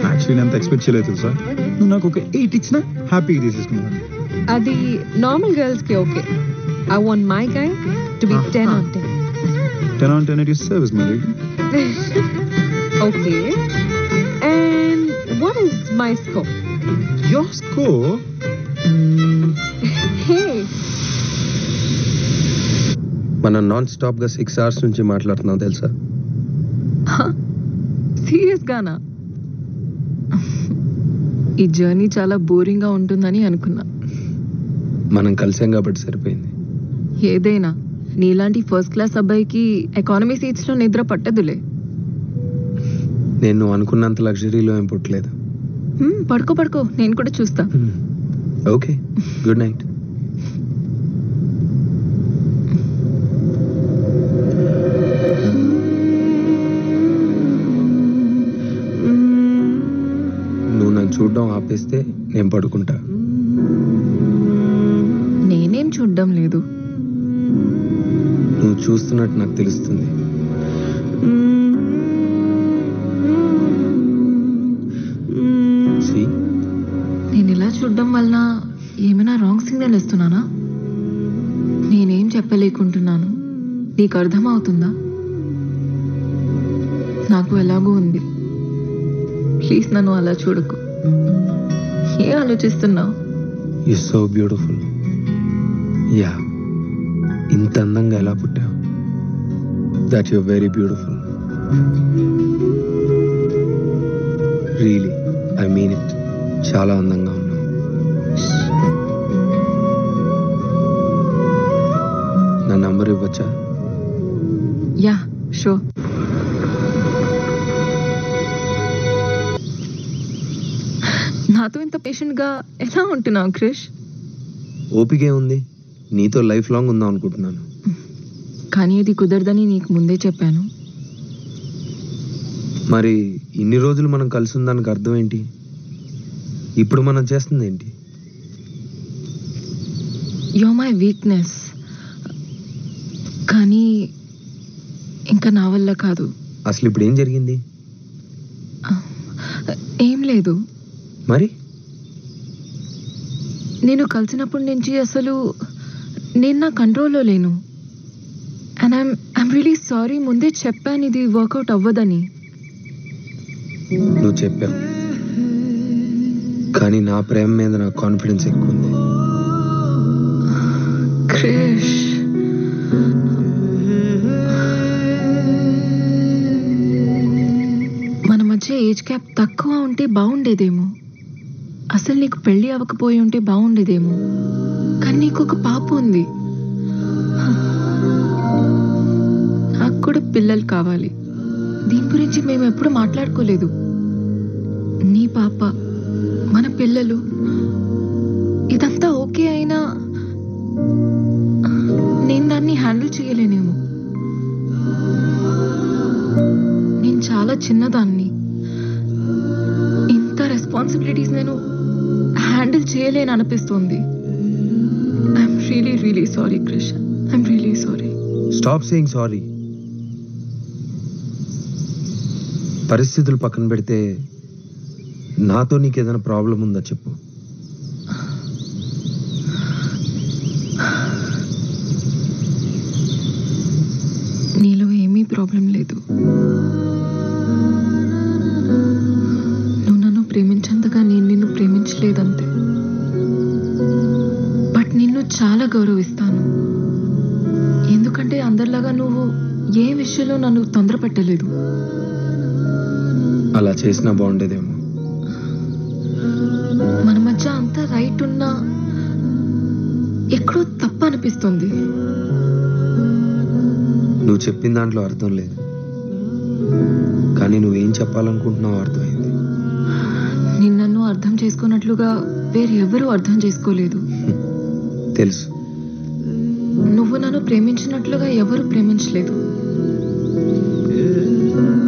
Actually నేను అంత expect చేయలేదు తెలుసా. నువ్వు నాకు ఒక 8 ఇచ్చినా హ్యాపీగా తీసేసుకున్నాను. అది నార్మల్ గర్ల్స్ కి okay. I want my guy to be 10 on 10. 10 on 10 at your service, my lady. Okay. And what is my score? Your score? Hey. మనం నాన్ స్టాప్ గా 6 hours నుంచి మాట్లాడుతున్నాం తెలుసా? సీరియస్ గానా? ఈ జర్నీ చాలా బోరింగ్ గా ఉంటుందని అనుకున్నా. మనం కలిసాం కాబట్టి సరిపోయింది. ఏదైనా నీలాంటి ఫస్ట్ క్లాస్ అబ్బాయికి ఎకానమీ సీట్స్ లో నిద్ర పట్టదులే. నేను అనుకున్నంత లగ్జరీలో ఏం పుట్టలేదు. పడుకో, నేను కూడా చూస్తా. Okay, good night. నువ్వు నన్ను చూడడం ఆపేస్తే నేను పడుకుంటా. నేనేం చూడ్డం లేదు. నువ్వు చూస్తున్నట్టు నాకు తెలుస్తుంది. నేను ఇలా చూడడం వల్ల ఏమైనా రాంగ్ సిగ్నల్ ఇస్తున్నానా? నేనేం చెప్పలేకుంటున్నాను. నీకు అర్థమవుతుందా? నాకు ఎలాగూ ఉంది. ప్లీజ్ నన్ను అలా చూడకు. ఏం ఆలోచిస్తున్నావు? You so beautiful. యా, ఇంత అందంగా ఎలా పుట్టావు? That you very beautiful. Really, I mean it. చాలా అందంగా ఉన్నావు. నా నంబర్ ఇవ్వచ్చా? Yeah, sure. నాతో ఇంత పేషెంట్ గా ఎలా ఉంటున్నావు క్రిష్? ఓపికే ఉంది. నీతో లైఫ్ లాంగ్ ఉందాం అనుకుంటున్నాను. కానీ ఇది కుదరదని నీకు ముందే చెప్పాను. మరి ఇన్ని రోజులు మనం కలిసి ఉందానికి అర్థం ఏంటి? ఇప్పుడు మనం చేస్తుంది ఏంటి? You are my weakness. కానీ ఇంకా నా వల్ల కాదు. అసలు ఇప్పుడు ఏం జరిగింది? ఏం లేదు. మరి నేను కలిసినప్పటి నుంచి అసలు నేను నా కంట్రోల్లో లేను. And I'm really sorry. ముందే చెప్పాను ఇది వర్కౌట్ అవ్వదని. నువ్వు చెప్పావు, కానీ నా ప్రేమ మీద నాకు కాన్ఫిడెన్స్ ఎక్కువ ఉంది. క్రిష్, మన మధ్య ఏజ్ గ్యాప్ తక్కువ ఉంటే బాగుండేదేమో. అసలు నీకు పెళ్లి అవ్వకపోయి ఉంటే బాగుండేదేమో. కానీ నీకు ఒక పాప ఉంది. నాకు కూడా పిల్లలు కావాలి. దీని గురించి మేము ఎప్పుడు మాట్లాడుకోలేదు. నీ పాప, మన పిల్లలు, ఇదంతా ఓకే అయినా నేను దాన్ని హ్యాండిల్ చేయలేనేమో. నేను చాలా చిన్నదాన్ని. ఇంత రెస్పాన్సిబిలిటీస్ నేను హ్యాండిల్ చేయలేను అనిపిస్తుంది. I'm really really sorry Krish. I'm really sorry. Stop saying sorry. పరిస్థితులు పక్కన పెడితే నాతో నీకు ఏదైనా ప్రాబ్లం ఉందా చెప్పు. నీలో ఏమీ ప్రాబ్లం లేదు. నువ్వు నన్ను ప్రేమించేంతగా నేను నిన్ను ప్రేమించలేదంతే. బట్ నిన్ను చాలా గౌరవిస్తాను. ఎందుకంటే అందరిలాగా నువ్వు ఏ విషయంలో నన్ను తొందర పెట్టలేదు. అలా చేసినా బాగుండేదేమో. మన మధ్య అంతా రైట్ ఉన్నా ఎక్కడో తప్పు అనిపిస్తుంది. నువ్వు చెప్పిన దాంట్లో అర్థం లేదు, కానీ నువ్వేం చెప్పాలనుకుంటున్నావు అర్థమైంది. నేను నన్ను అర్థం చేసుకున్నట్లుగా వేరెవరూ అర్థం చేసుకోలేదు. తెలుసు. నువ్వు నన్ను ప్రేమించినట్లుగా ఎవరు ప్రేమించలేదు.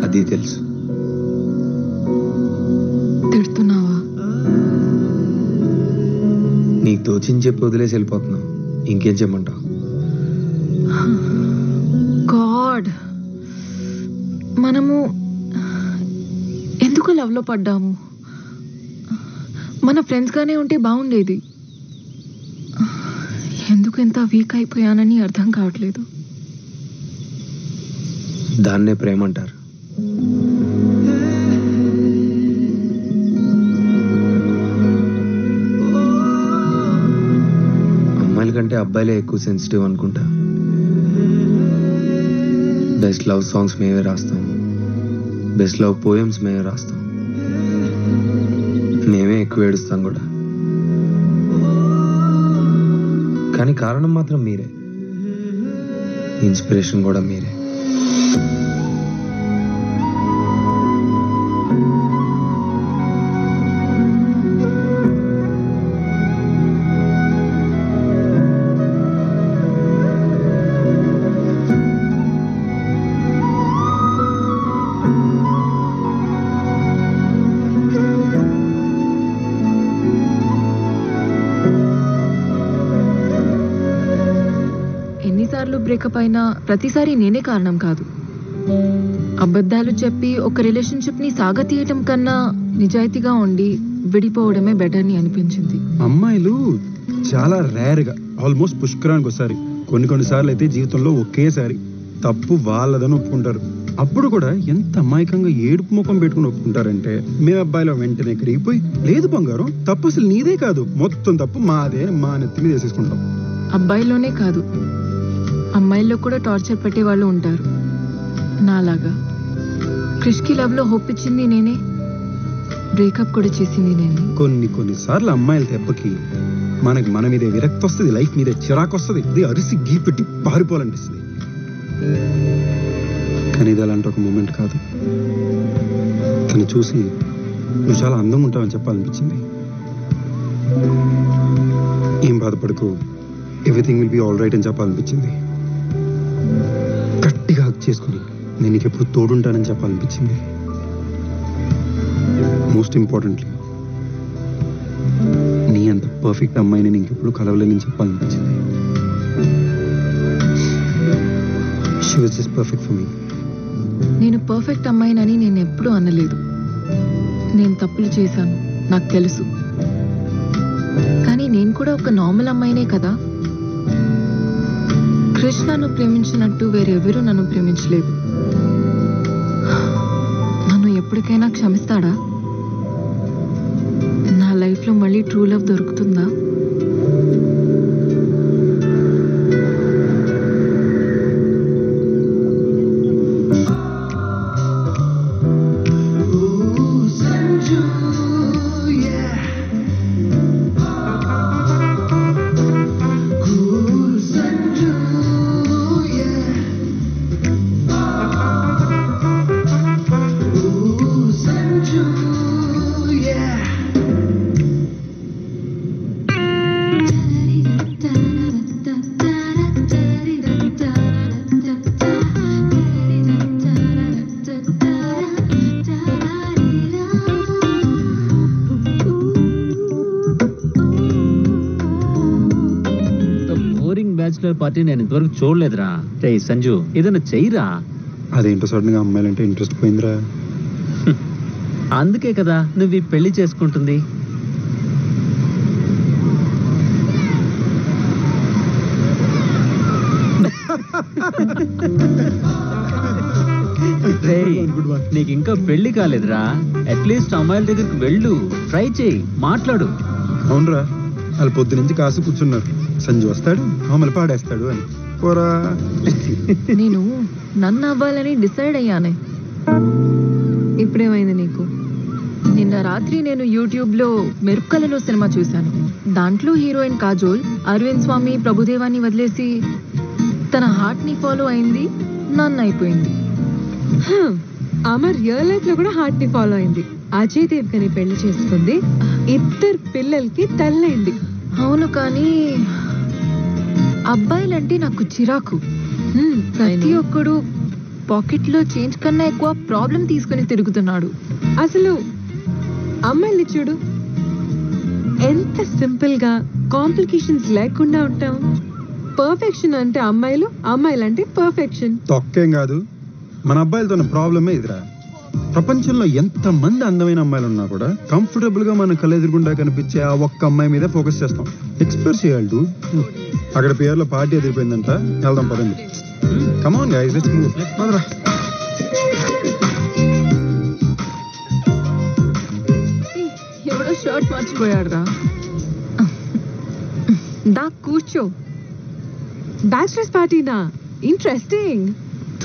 అది తెలుసు. తిడుతున్నావా? నీకు తోచింది చెప్పి వదిలేసి వెళ్ళిపోతున్నావు. ఇంకేం చెప్పమంటావు? గాడ్, మనము ఎందుకు లవ్లో పడ్డాము? మన ఫ్రెండ్స్గానే ఉంటే బాగుండేది. ఎందుకు ఎంత వీక్ అయిపోయానని అర్థం కావట్లేదు. దాన్నే ప్రేమ అంటారు. అమ్మాయిల కంటే అబ్బాయిలే ఎక్కువ సెన్సిటివ్ అనుకుంటా. బెస్ట్ లవ్ సాంగ్స్ మేమే రాస్తాం, బెస్ట్ లవ్ పోయమ్స్ మేమే రాస్తాం, మేమే ఎక్కువ ఏడుస్తాం కూడా. కానీ కారణం మాత్రం మీరే, ఇన్స్పిరేషన్ కూడా మీరే. ఎన్నిసార్లు బ్రేకప్ అయినా ప్రతిసారి నేనే కారణం కాదు. అబద్ధాలు చెప్పి ఒక రిలేషన్షిప్ ని సాగతీయటం కన్నా నిజాయితీగా ఉండి విడిపోవడమే బెటర్ అని అనిపించింది. అమ్మాయిలు చాలా రేర్ గా, ఆల్మోస్ట్ పుష్కరానికి ఒకసారి, కొన్ని సార్లు అయితే జీవితంలో ఒకేసారి తప్పు వాళ్ళదని ఒప్పుకుంటారు. అప్పుడు కూడా ఎంత అమాయకంగా ఏడుపు ముఖం పెట్టుకుని ఒప్పుకుంటారంటే, మేము అబ్బాయిలో వెంటనే కరిగిపోయి, లేదు బంగారం తప్పు అసలు నీదే కాదు, మొత్తం తప్పు మాదే, మా నెత్తి మీద వేసేసుకుంటాం. అబ్బాయిలోనే కాదు, అమ్మాయిల్లో కూడా టార్చర్ పెట్టే వాళ్ళు ఉంటారు నాలాగా. క్రిష్కి లవ్ లో హోప్ ఇచ్చింది నేనే, బ్రేకప్ కూడా చేసింది నేనే. కొన్నిసార్లు అమ్మాయిల దెబ్బకి మనకి మన మీదే విరక్తి వస్తుంది, లైఫ్ మీదే చిరాకు వస్తుంది, ఇది అరిసి గీ పెట్టి పారిపోవాలనిపిస్తుంది. కానీ ఇది అలాంటి ఒక మూమెంట్ కాదు. తను చూసి నువ్వు చాలా అందంగా ఉంటావని చెప్పాలనిపించింది. ఏం బాధపడకు, everything will be all right అని చెప్పాలనిపించింది. గట్టిగా హక్ చేసుకుని నేను నీకు ఎప్పుడు తోడుంటానని చెప్పాలనిపించింది. మోస్ట్ ఇంపార్టెంట్లీ నీ అంత పర్ఫెక్ట్ అమ్మాయిని నీకు ఎప్పుడు కలవలేని చెప్పాలనిపించింది. She was just perfect for me. నేను పర్ఫెక్ట్ అమ్మాయినని నేను ఎప్పుడూ అనలేదు. నేను తప్పులు చేశాను, నాకు తెలుసు. కానీ నేను కూడా ఒక నార్మల్ అమ్మాయినే కదా. కృష్ణను ప్రేమించినట్టు వేరెవరూ నన్ను ప్రేమించలేదు. నన్ను ఎప్పటికైనా క్షమిస్తాడా? నా లైఫ్లో మళ్ళీ ట్రూ లవ్ దొరుకుతుందా? బ్యాచులర్ పార్టీ నేను ఇంతవరకు చూడలేదురా. రే సంజు, ఏదైనా చెయ్యరా. అదేంటో సడన్ గా అమ్మాయిలంటే ఇంట్రెస్ట్ పోయిందిరా. అందుకే కదా నువ్వు ఈ పెళ్లి చేసుకుంటుంది. నీకు ఇంకా పెళ్లి కాలేదురా. అట్లీస్ట్ అమ్మాయిల దగ్గరికి వెళ్ళు, ట్రై చేయి, మాట్లాడు. అవునరా, వాళ్ళు పొద్దు నుంచి కాసు కూర్చున్నారు. సంజు వస్తాడు, మమ్మల్ని పాడేస్తాడు అని. పోరా. నేను నన్ను అవ్వాలని డిసైడ్ అయ్యానే. ఇప్పుడేమైంది నీకు? నిన్న రాత్రి నేను యూట్యూబ్లో మెరుక్కలలో సినిమా చూశాను. దాంట్లో హీరోయిన్ కాజోల్ అరవింద్ స్వామి ప్రభుదేవాన్ని వదిలేసి తన హార్ట్ ని ఫాలో అయింది, నన్ను అయిపోయింది. ఆమె రియల్ లైఫ్ లో కూడా హార్ట్ ని ఫాలో అయింది. అజయ్ దేవ్గని పెళ్లి చేసుకుంది, 2 పిల్లలకి తల్లైంది. అవును, కానీ అబ్బాయిలంటే నాకు చిరాకు. ప్రతి ఒక్కడు పాకెట్ లో చేంజ్ కన్నా ఎక్కువ ప్రాబ్లం తీసుకుని తిరుగుతున్నాడు. అసలు అమ్మాయిల్ని చూడు, ఎంత సింపుల్ గా కాంప్లికేషన్స్ లేకుండా ఉంటాం. పర్ఫెక్షన్ అంటే అమ్మాయిలు, అమ్మాయిలంటే పర్ఫెక్షన్. తొక్కేం కాదు, మన అబ్బాయిలతో ఉన్న ప్రాబ్లమే ఇదిరా. ప్రపంచంలో ఎంత మంది అందమైన అమ్మాయిలు ఉన్నా కూడా కంఫర్టబుల్ గా మన కళ్ళెదురుగుండా కనిపించే ఆ ఒక్క అమ్మాయి మీద ఫోకస్ చేస్తాం. ఎక్స్ప్రెస్ చేయాలి డూ. అక్కడ పేరులో పార్టీ ఎదిరిపోయిందంట, వెళ్దాం పదండి. Come on guys, let's move. పదరా. ఎవడో షర్ట్ మర్చిపోయాడు రా. దా కూర్చో. బ్యాచిలర్స్ పార్టీనా? ఇంట్రెస్టింగ్.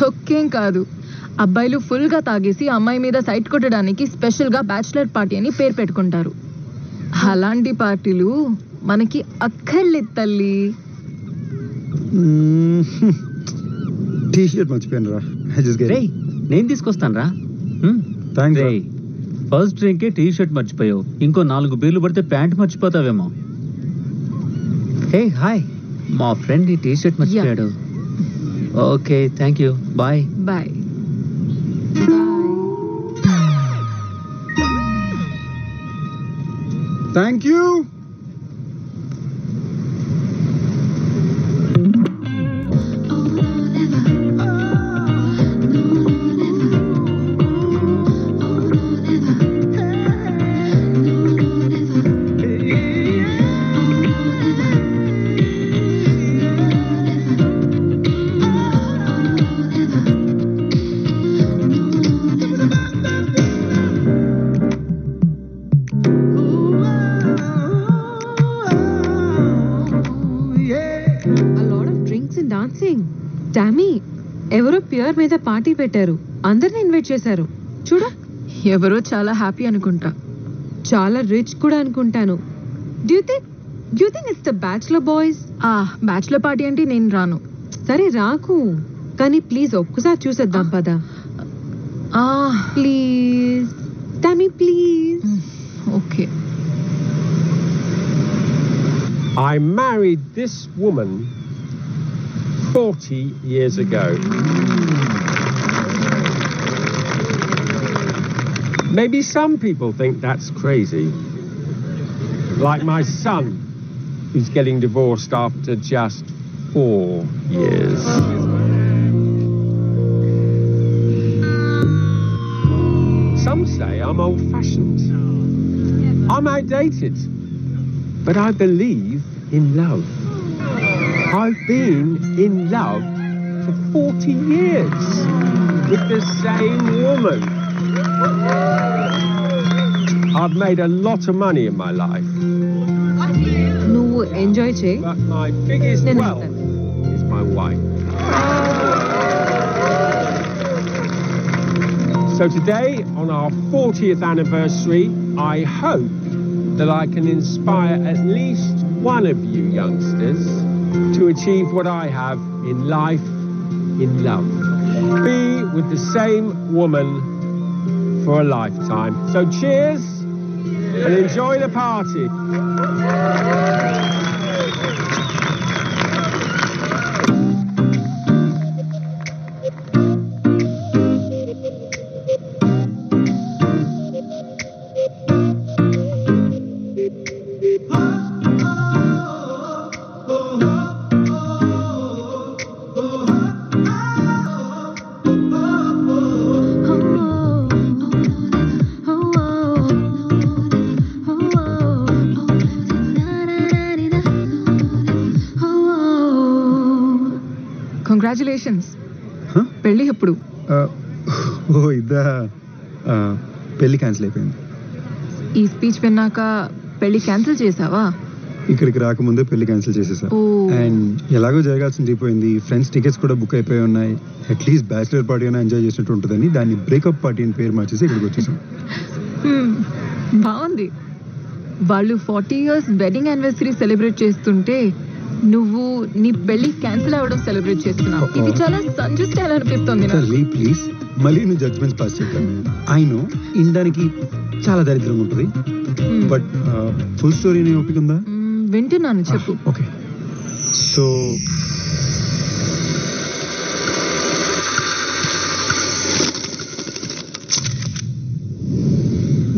తొక్కేం కాదు, అబ్బాయిలు ఫుల్ గా తాగేసి అమ్మాయి మీద సైట్ కొట్టడానికి స్పెషల్ గా బ్యాచిలర్ పార్టీ అని పేరు పెట్టుకుంటారు. అలాంటి పార్టీలు మనకి అక్కర్లేదు తల్లి. టీ షర్ట్ మర్చిపోయాను రా. నేను తీసుకొస్తాను రా. ఫస్ట్ డ్రింక్ టీ షర్ట్ మర్చిపోయావు, ఇంకో 4 బీర్లు పడితే ప్యాంట్ మర్చిపోతావేమో. హే హాయ్, మా ఫ్రెండ్ ఈ టీ షర్ట్ మర్చిపోయాడు. Okay, thank you, bye. Bye. Thank you. ఎవరో ప్యూర్ మీద పార్టీ పెట్టారు, అందరిని ఇన్వైట్ చేశారు. చూడు, ఎవరో చాలా హ్యాపీ అనుకుంటా, చాలా రిచ్ కూడా అనుకుంటాను. Do you think it's the bachelor boys? Bachelor party అంటే నేను రాను. సరే రాకు, కానీ ప్లీజ్ ఒక్కసారి చూసేద్దాం పదా. Please Tommy, please. Okay. I married this woman 40 years ago. Maybe some people think that's crazy. Like my son, who's getting divorced after just 4 years. Some say I'm old-fashioned. I'm outdated. But I believe in love. I've been in love for 40 years with the same woman. I've made a lot of money in my life, నువ్వు enjoy చేయి. but my biggest నేను wealth is my wife. So today, on our 40th anniversary, I hope that I can inspire at least one of you youngsters to achieve what I have in life, in love. Be with the same woman for a lifetime. So cheers and enjoy the party. Congratulations. పెళ్ళి ఎప్పుడు? ఓ ఇదా, పెళ్లి cancel అయిపోయింది. ఈ speech విన్నాక పెళ్లి cancel చేసావా? ఇక్కడికి రాకముందే పెళ్లి క్యాన్సిల్ చేసేసా. అండ్ ఎలాగో జరగాల్సింది అయిపోయింది. ఫ్రెండ్స్ టికెట్స్ కూడా బుక్ అయిపోయి ఉన్నాయి. అట్లీస్ట్ బ్యాచిలర్ పార్టీ అయినా ఎంజాయ్ చేసినట్టు ఉంటుందని దాన్ని బ్రేకప్ పార్టీ అని పేరు మార్చేసి ఇక్కడికి వచ్చేసాం. బాగుంది. వాళ్ళు 40 years వెడ్డింగ్ యానివర్సరీ సెలబ్రేట్ చేస్తుంటే నువ్వు నీ పెళ్లి క్యాన్సిల్ అవ్వడం సెలబ్రేట్ చేస్తున్నావు. ఇది చాలా సంజు స్టైల్ అనిపిస్తుంది. ప్లీజ్ మళ్ళీ నువ్వు జడ్జ్మెంట్స్ పాస్ చేయక. ఐ నో ఇండానికి చాలా దరిద్రంగా ఉంటుంది, బట్ ఫుల్ స్టోరీ నీ ఓపిక ఉందా? వింటున్నాను, చెప్పు. ఓకే, సో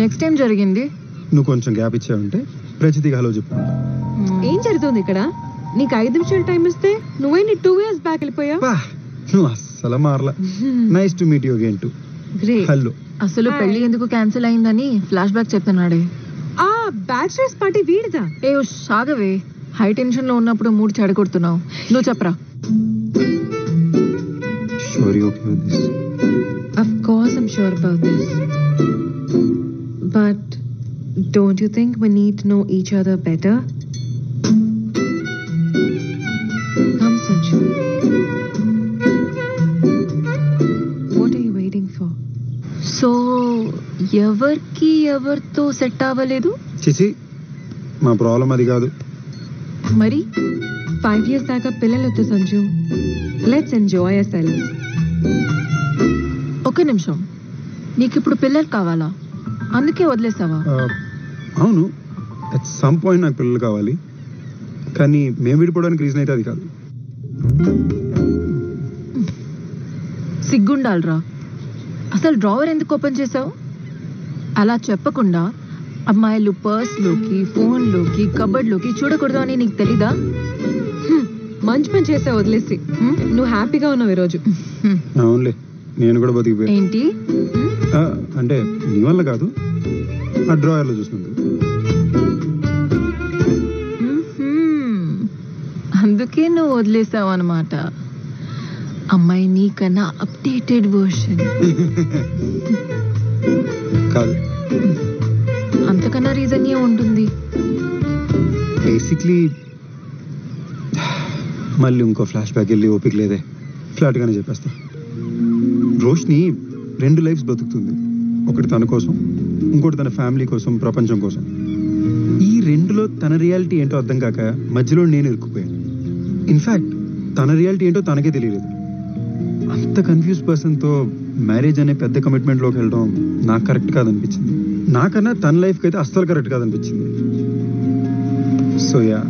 నెక్స్ట్ టైం జరిగింది. నువ్వు కొంచెం గ్యాప్ ఇచ్చావంటే ప్రచితిగా హలో చెప్పు. ఏం జరుగుతుంది ఇక్కడ? నీకు 5 నిమిషాలు టైం ఇస్తే నువ్వే నీ 2 years బ్యాక్ వెళ్ళిపోయా. నువ్వు అస్సలు మారలా. Nice to meet you again too. Hello. అసలు పెళ్లి ఎందుకు క్యాన్సిల్ అయిందని ఫ్లాష్ బ్యాక్ చెప్తున్నాడే. ఆ బ్యాచిలర్స్ పార్టీ వీడిదా? ఏ సాగవే, హై టెన్షన్ లో ఉన్నప్పుడు మూడు చెడగొడుతున్నావు. నువ్వు చెప్పరా. Sure you okay with this? Of course I'm sure about this. But don't you think we need to know each other better? Come, Sanju. What are you waiting for? So ఎవరికి ఎవరితో set అవ్వలేదు? చిచి, మా problem అది కాదు. మరి 5 years దాకా పిల్లలొద్దు Sanju. Let's enjoy ourselves. ఒక నిమిషం, నీకు ఇప్పుడు పిల్లలు కావాలా? అందుకే వదిలేసావా? అవును, అట్ సమ్ పాయింట్ నాకు పిల్లలు కావాలి, కానీ మేము విడిపోవడానికి రీజన్ అయితే అది కాదు. సిగ్గుండాలరా. అసలు డ్రావర్ ఎందుకు ఓపెన్ చేసావు? అలా చెప్పకుండా అమ్మాయిలు పర్స్లోకి, ఫోన్లోకి, కబర్డ్లోకి చూడకూడదు అని నీకు తెలీదా? మంచి పని చేసావు వదిలేసి. నువ్వు హ్యాపీగా ఉన్నావు ఈరోజు. అవునులే, నేను కూడా బతికిపోయాను. ఏంటి అంటే నీ వల్ల కాదు, ఆ డ్రాయర్లో చూసుకుంది. అందుకే నువ్వు వదిలేసావు అనమాట. అమ్మాయి నీకన్నా అప్డేటెడ్ వర్షన్ కాదు. అంతకన్నా రీజన్ ఏ ఉంటుంది? బేసిక్లీ మళ్ళీ ఇంకో ఫ్లాష్ బ్యాక్ వెళ్ళి ఓపిక లేదే. ఫ్లాట్గానే చెప్పేస్తా. రోష్ని 2 లైఫ్స్ బతుకుతుంది. ఒకటి తన కోసం, ఇంకోటి తన ఫ్యామిలీ కోసం, ప్రపంచం కోసం. ఈ 2లో తన రియాలిటీ ఏంటో అర్థం కాక మధ్యలో నేను ఇరుక్కుపోయాను. ఇన్ఫ్యాక్ట్ తన రియాలిటీ ఏంటో తనకే తెలియలేదు. అంత కన్ఫ్యూజ్ పర్సన్తో మ్యారేజ్ అనే పెద్ద కమిట్మెంట్లోకి వెళ్ళడం నాకు కరెక్ట్ కాదనిపించింది. నాకన్నా తన లైఫ్కి అయితే అస్సలు కరెక్ట్ కాదనిపించింది. So yeah,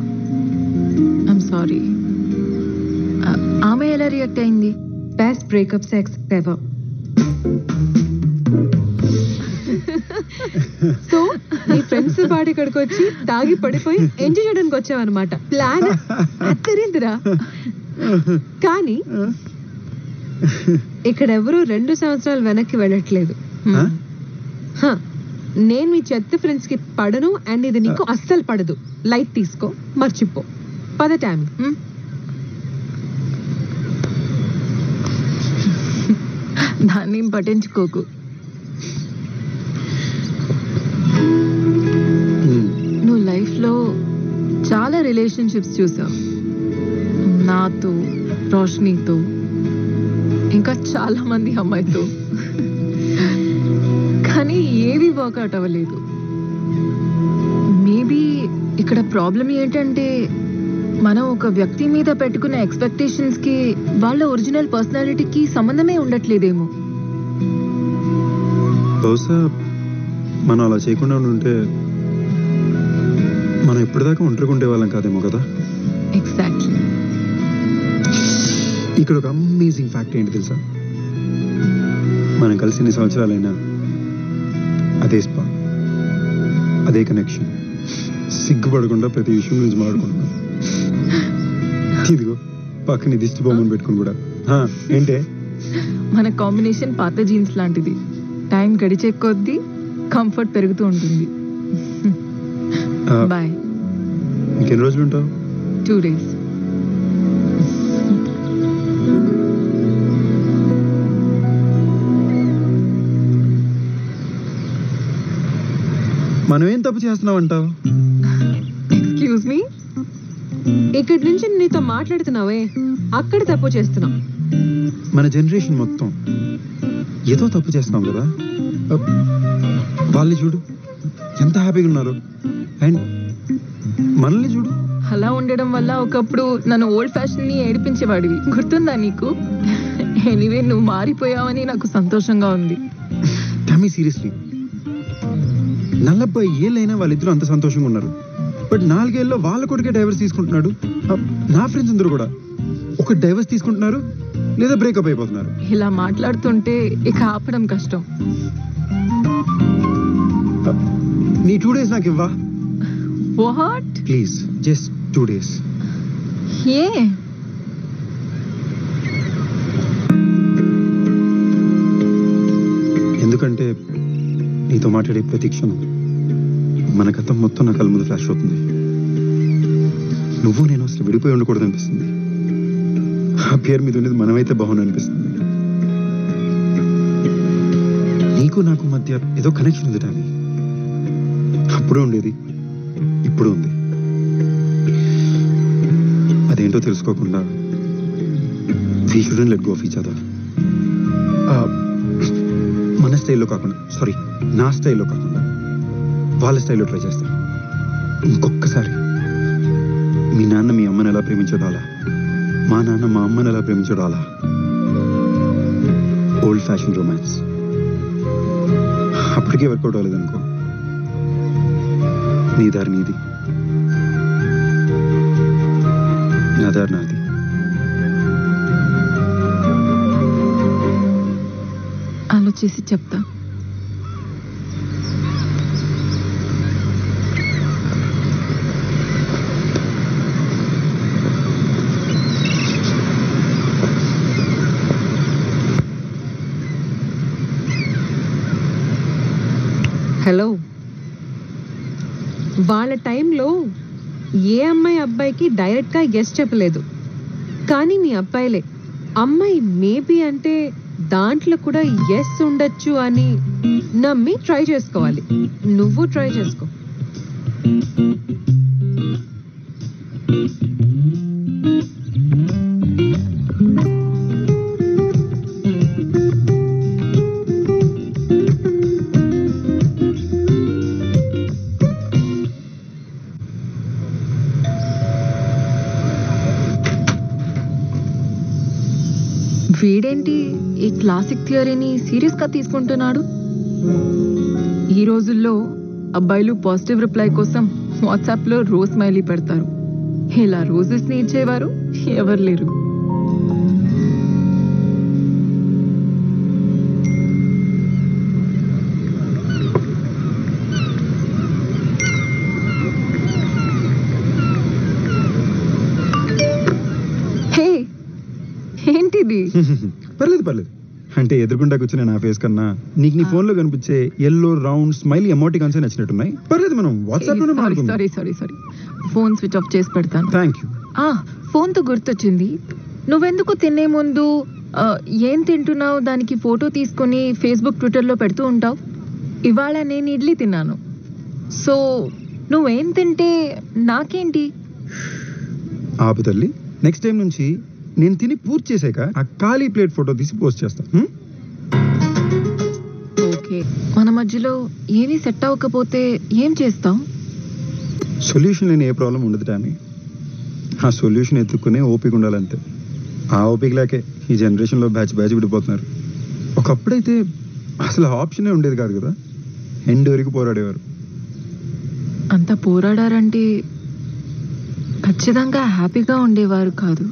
I'm sorry. ఆమె ఎలా రియాక్ట్ అయింది? Best breakup sex ever. So నీ ఫ్రెండ్స్ పార్టీ ఇక్కడికి వచ్చి తాగి పడిపోయి ఎంజాయ్ చేయడానికి వచ్చావన్నమాట. ప్లాన్ అత్తరిందిరా. కానీ ఇక్కడ ఎవరు 2 సంవత్సరాలు వెనక్కి వెళ్ళట్లేదు. నేను మీ చెత్త ఫ్రెండ్స్ కి పడను, అండ్ ఇది నీకు అస్సలు పడదు. లైట్ తీసుకో, మర్చిపో. పద టైం. దాన్ని పట్టించుకోకు. నువ్వు లైఫ్లో చాలా రిలేషన్షిప్స్ చూసావు, నాతో, రోషనీతో, ఇంకా చాలా మంది అమ్మాయితో. కానీ ఏవి వర్కౌట్ అవ్వలేదు. మేబీ ఇక్కడ ప్రాబ్లం ఏంటంటే మనం ఒక వ్యక్తి మీద పెట్టుకున్న ఎక్స్పెక్టేషన్స్ కి వాళ్ళ ఒరిజినల్ పర్సనాలిటీకి సంబంధమే ఉండట్లేదేమో. బహుశా మనం అలా చేయకుండా ఉంటే మనం ఎప్పటిదాకా ఒంటరిగా ఉండేవాళ్ళం కాదేమో కదా. ఎగ్జాక్ట్లీ. ఇక్కడ ఒక అమేజింగ్ ఫ్యాక్ట్ ఏంటి తెలుసా? మనం కలిసి ఎన్ని సంవత్సరాలైనా అదే స్పా, అదే కనెక్షన్, సిగ్గుపడకుండా ప్రతి విషయం గురించి మాట్లాడుకుంటున్నాం. ఇదిగో పక్కన దిష్టి బొమ్మను పెట్టుకుని కూడా. ఏంటే మన కాంబినేషన్ పాత జీన్స్ లాంటిది. టైం గడిచే కొద్దీ కంఫర్ట్ పెరుగుతూ ఉంటుంది. బాయ్. ఇంకెన్ని రోజులు ఉంటావు? 2 days. మనం ఏం తప్పు చేస్తున్నావు అంటావు? ఎక్స్క్యూజ్ మీ, ఇక్కడి నుంచి నీతో మాట్లాడుతున్నావే అక్కడ తప్పు చేస్తున్నావు. మన జనరేషన్ మొత్తం ఏదో తప్పు చేస్తున్నాం కదా. వాళ్ళని చూడు ఎంత హ్యాపీగా ఉన్నారు, అండ్ మనల్ని చూడు. అలా ఉండడం వల్ల ఒకప్పుడు నన్ను ఓల్డ్ ఫ్యాషన్ ని ఏడిపించేవాడివి, గుర్తుందా నీకు? ఎనీవే, నువ్వు మారిపోయావని నాకు సంతోషంగా ఉంది. టమీ సీరియస్లీ, 40 ఏళ్ళైనా వాళ్ళిద్దరూ అంత సంతోషంగా ఉన్నారు. బట్ 4 ఏళ్ళలో వాళ్ళ కొడుకే డైవర్స్ తీసుకుంటున్నాడు. నా ఫ్రెండ్స్ అందరూ కూడా ఒక డైవర్స్ తీసుకుంటున్నారు లేదా బ్రేకప్ అయిపోతున్నారు. ఇలా మాట్లాడుతుంటే ఇక ఆపడం కష్టం. నీ 2 days నాకు ఇవ్వా? వాట్? Please, just 2 days. ఏ? ఎందుకంటే నీతో మాట్లాడే ప్రతి క్షణం మన గతం మొత్తం నా కళ్ళ ముందు ఫ్లాష్ అవుతుంది. నువ్వు నేను అసలు విడిపోయి ఉండకూడదు అనిపిస్తుంది. ఆ పేరు మీద ఉండేది మనమైతే బాగుంది అనిపిస్తుంది. నీకు నాకు మధ్య ఏదో కనెక్షన్ ఉంది టామీ. అప్పుడు ఉండేది, ఇప్పుడు ఉంది. అదేంటో తెలుసుకోకుండా we shouldn't let go of each other. మన స్టైల్లో కాకుండా, సారీ, నా స్టైల్లో కాకుండా వాళ్ళ స్టైల్లో ట్రై చేస్తాను. ఇంకొకసారి మీ నాన్న మీ అమ్మని ఎలా ప్రేమించాడో అలా, మా నాన్న మా అమ్మని ఎలా ప్రేమించాడో అలా. ఓల్డ్ ఫ్యాషన్ రొమాన్స్ అప్పటికే వర్కౌట్ అవ్వలేదనుకో, నీ దారి నీది, నా దారి నాది. ఆలోచించి చెప్తా. హలో, వాళ్ళ టైంలో ఏ అమ్మాయి అబ్బాయికి డైరెక్ట్గా ఎస్ చెప్పలేదు. కానీ మీ అబ్బాయిలే అమ్మాయి మేబీ అంటే దాంట్లో కూడా ఎస్ ఉండొచ్చు అని నమ్మి ట్రై చేసుకోవాలి. నువ్వు ట్రై చేసుకో. వీడేంటి ఈ క్లాసిక్ థియరీని సీరియస్ గా తీసుకుంటున్నాడు? ఈ రోజుల్లో అబ్బాయిలు పాజిటివ్ రిప్లై కోసం వాట్సాప్ లో రోజ్ స్మైలీ పెడతారు. ఇలా రోజెస్ ని ఇచ్చేవారు ఎవరు లేరు. హే, ఏంటిది? పర్లేదు పర్లేదు. అంటే ఎదురుకుండా కూర్చునే నా ఫేస్ కన్నా నీకు నీ ఫోన్ లో కనిపించే ఎల్లో రౌండ్ స్మైలీ ఎమోటికాన్స్ నచ్చినట్టున్నాయి. పర్లేదు, మనం వాట్సాప్ లోనే మాట్లాడుకుందాం. సారీ, ఫోన్ స్విచ్ ఆఫ్ చేసి పెడతాను. Thank you. ఫోన్ తో గుర్తొచ్చింది, నువ్వెందుకు తినే ముందు ఏం తింటున్నావు దానికి ఫోటో తీసుకొని ఫేస్బుక్ ట్విట్టర్లో పెడుతూ ఉంటావు. ఇవాళ నేను ఇడ్లీ తిన్నాను. సో నువ్వేం తింటే నాకేంటి? ఆపు తల్లి, నెక్స్ట్ టైం నుంచి నేను తిని పూర్తి చేసాక ఆ ఖాళీ ప్లేట్ ఫోటో తీసి పోస్ట్ చేస్తా. ఓకే, మన మధ్యలో ఏమీ సెట్ అవ్వకపోతే ఏం చేస్తాం? సొల్యూషన్ లేని ఏ ప్రాబ్లం ఉండదు టామీ. ఆ సొల్యూషన్ ఎత్తుక్కునే ఓపిక ఉండాలంతే. ఆ ఓపిక లేకే ఈ జనరేషన్లో బ్యాచ్ విడిపోతున్నారు. ఒకప్పుడైతే అసలు ఆప్షనే ఉండేది కాదు కదా, ఎండ్ వరకు పోరాడేవారు. అంత పోరాడారంటే ఖచ్చితంగా హ్యాపీగా ఉండేవారు కాదు.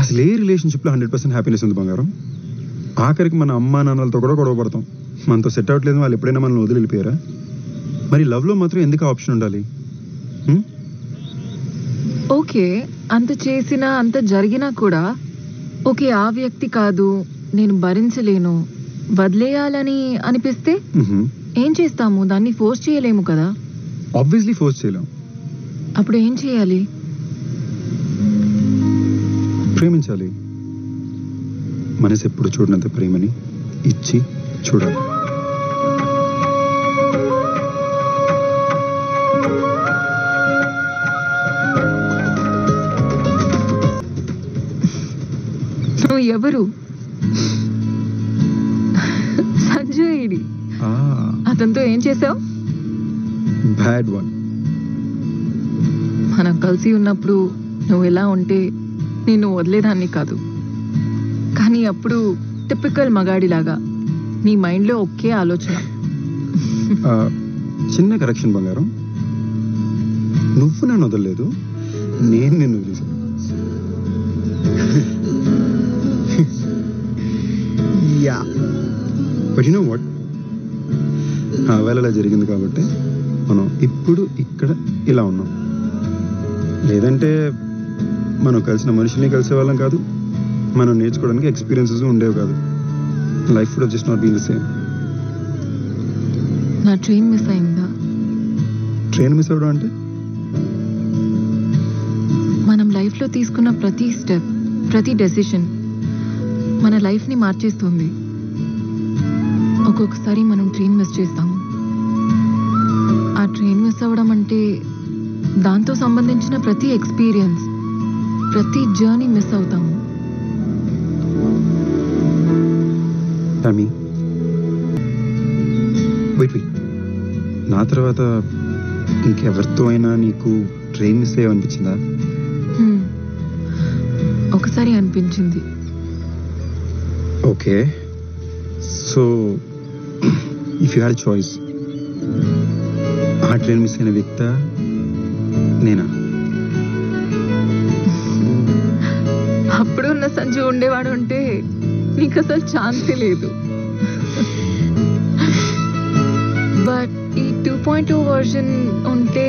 అసలు ఏ రిలేషన్షిప్లో 100% హ్యాపీనెస్ ఉంది బంగారం? ఆఖరికి మన అమ్మా నాన్నలతో కూడా గొడవ పడతాం. మనతో సెట్ అవ్వట్లేదు, వాళ్ళు ఎప్పుడైనా మనల్ని వదిలి వెళ్ళిపోయారా? మరి లవ్లో మాత్రం ఎందుకు ఆప్షన్ ఉండాలి? ఓకే, అంత చేసినా అంత జరిగినా కూడా ఓకే ఆ వ్యక్తి కాదు, నేను భరించలేను, వదిలేయాలని అనిపిస్తే ఏం చేస్తాము? దాన్ని ఫోర్స్ చేయలేము కదా. ఆబ్వియస్లీ ఫోర్స్ చేయలేం. అప్పుడు ఏం చేయాలి? ప్రేమించాలి. మనసు ఎప్పుడు చూడనంత ప్రేమని ఇచ్చి చూడాలి. నువ్వు ఎవరు? సంజయ్. అతనితో ఏం చేసావు? Bad one. మనం కలిసి ఉన్నప్పుడు నువ్వు ఎలా ఉంటే నేను వదిలేదాన్ని కాదు. కానీ అప్పుడు టిపికల్ మగాడిలాగా నీ మైండ్లో ఒకే ఆలోచన. చిన్న కరెక్షన్ బంగారం, నువ్వు నన్ను వదలలేదు, నేను నిన్ను వదిలేసాను. Yeah, but you know what, ఆ వేళ అలా జరిగింది కాబట్టి మనం ఇప్పుడు ఇక్కడ ఇలా ఉన్నాం. లేదంటే మనం కలిసిన మనుషుల్ని కలిసే వాళ్ళం కాదు, మనం నేర్చుకోవడానికి ఎక్స్పీరియన్సెస్ ఉండేవి కాదు. లైఫ్ కూడా just not being the same. నా ట్రైన్ మిస్ అయిందా? ట్రైన్ మిస్ అవ్వడం అంటే మనం లైఫ్లో తీసుకున్న ప్రతి స్టెప్, ప్రతి డెసిషన్ మన లైఫ్ని మార్చేస్తుంది. ఒక్కొక్కసారి మనం ట్రైన్ మిస్ చేస్తాము. ఆ ట్రైన్ మిస్ అవ్వడం అంటే దాంతో సంబంధించిన ప్రతి ఎక్స్పీరియన్స్, ప్రతి జర్నీ మిస్ అవుతాము. టామీ, వెయిట్, నా తర్వాత ఇంకెవరితో అయినా నీకు ట్రైన్ మిస్ అయ్యావనిపించిందా? ఒకసారి అనిపించింది. Okay, so if you had choice, ఆ ట్రైన్ మిస్ అయిన వ్యక్తి నేనా? అప్పుడు ఉన్న సంజు ఉండేవాడు అంటే నీకు అసలు ఛాన్సే లేదు. బట్ ఈ 2.2 వర్షన్ ఉంటే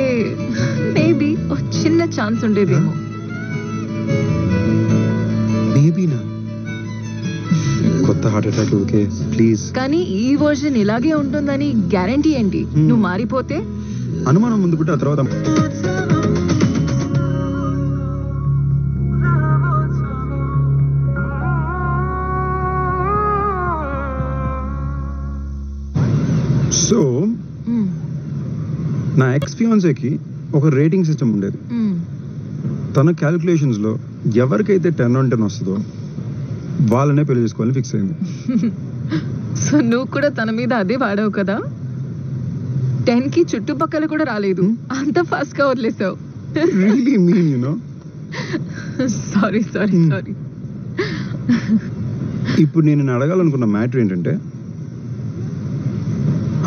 మేబీ ఒక చిన్న ఛాన్స్ ఉండేదేమో. మేబీనా? కొత్త హార్ట్ అటాక్. Okay please. కానీ ఈ వర్షన్ ఇలాగే ఉంటుందని గ్యారంటీ ఏంటి? నువ్వు మారిపోతే అనుమానం ముందు పుట్టి ఆ తర్వాత సో నా ఎక్స్ ఫియాన్సేకి ఒక రేటింగ్ సిస్టమ్ ఉండేది. తన క్యాలిక్యులేషన్స్లో ఎవరికైతే 10 on 10 వస్తుందో వాళ్ళనే పెళ్లి చేసుకోవాలని ఫిక్స్ అయింది. సో నువ్వు కూడా తన మీద అదే వాడావు కదా. 10కి చుట్టుపక్కల కూడా రాలేదు, అంత ఫాస్ట్ గా వదిలేసావు. Really mean you know. Sorry. ఇప్పుడు నేను అడగాలనుకున్న మ్యాటర్ ఏంటంటే,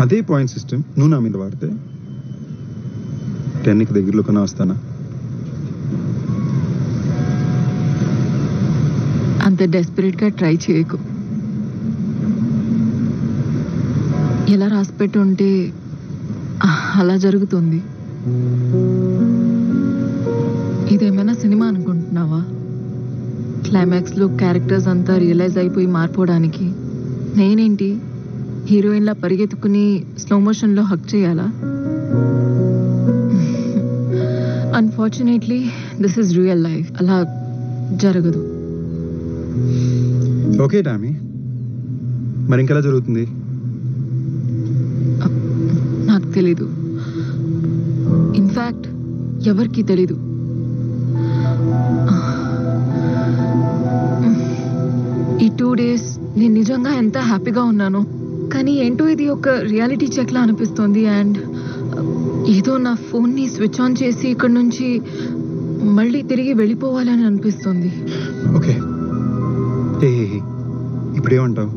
అదే పాయింట్ సిస్టమ్ నువ్వు నా మీద వాడితే 10కి దగ్గరలో కొన్నా వస్తానా? అంత డెస్పరేట్ గా ట్రై చేయకు. ఎలా రాసిపెట్టి ఉంటే అలా జరుగుతుంది. ఇదేమైనా సినిమా అనుకుంటున్నావా? క్లైమాక్స్ లో క్యారెక్టర్స్ అంతా రియలైజ్ అయిపోయి మారిపోవడానికి నేనేంటి హీరోయిన్ లా పరిగెత్తుకుని స్లో మోషన్ లో హక్ చేయాలా? Unfortunately this is real life. అలా జరగదు. ఓకే టామీ, మరి ఇంకెలా జరుగుతుంది? నాకు తెలీదు. ఇన్ఫ్యాక్ట్ ఎవరికి తెలీదు. ఈ 2 days నేను నిజంగా ఎంత హ్యాపీగా ఉన్నానో, కానీ ఏంటో ఇది ఒక రియాలిటీ చెక్లా అనిపిస్తుంది. అండ్ ఏదో నా ఫోన్ని స్విచ్ ఆన్ చేసి ఇక్కడ నుంచి మళ్ళీ తిరిగి వెళ్ళిపోవాలని అనిపిస్తుంది. ఓకే, ఇప్పుడేమంటావు?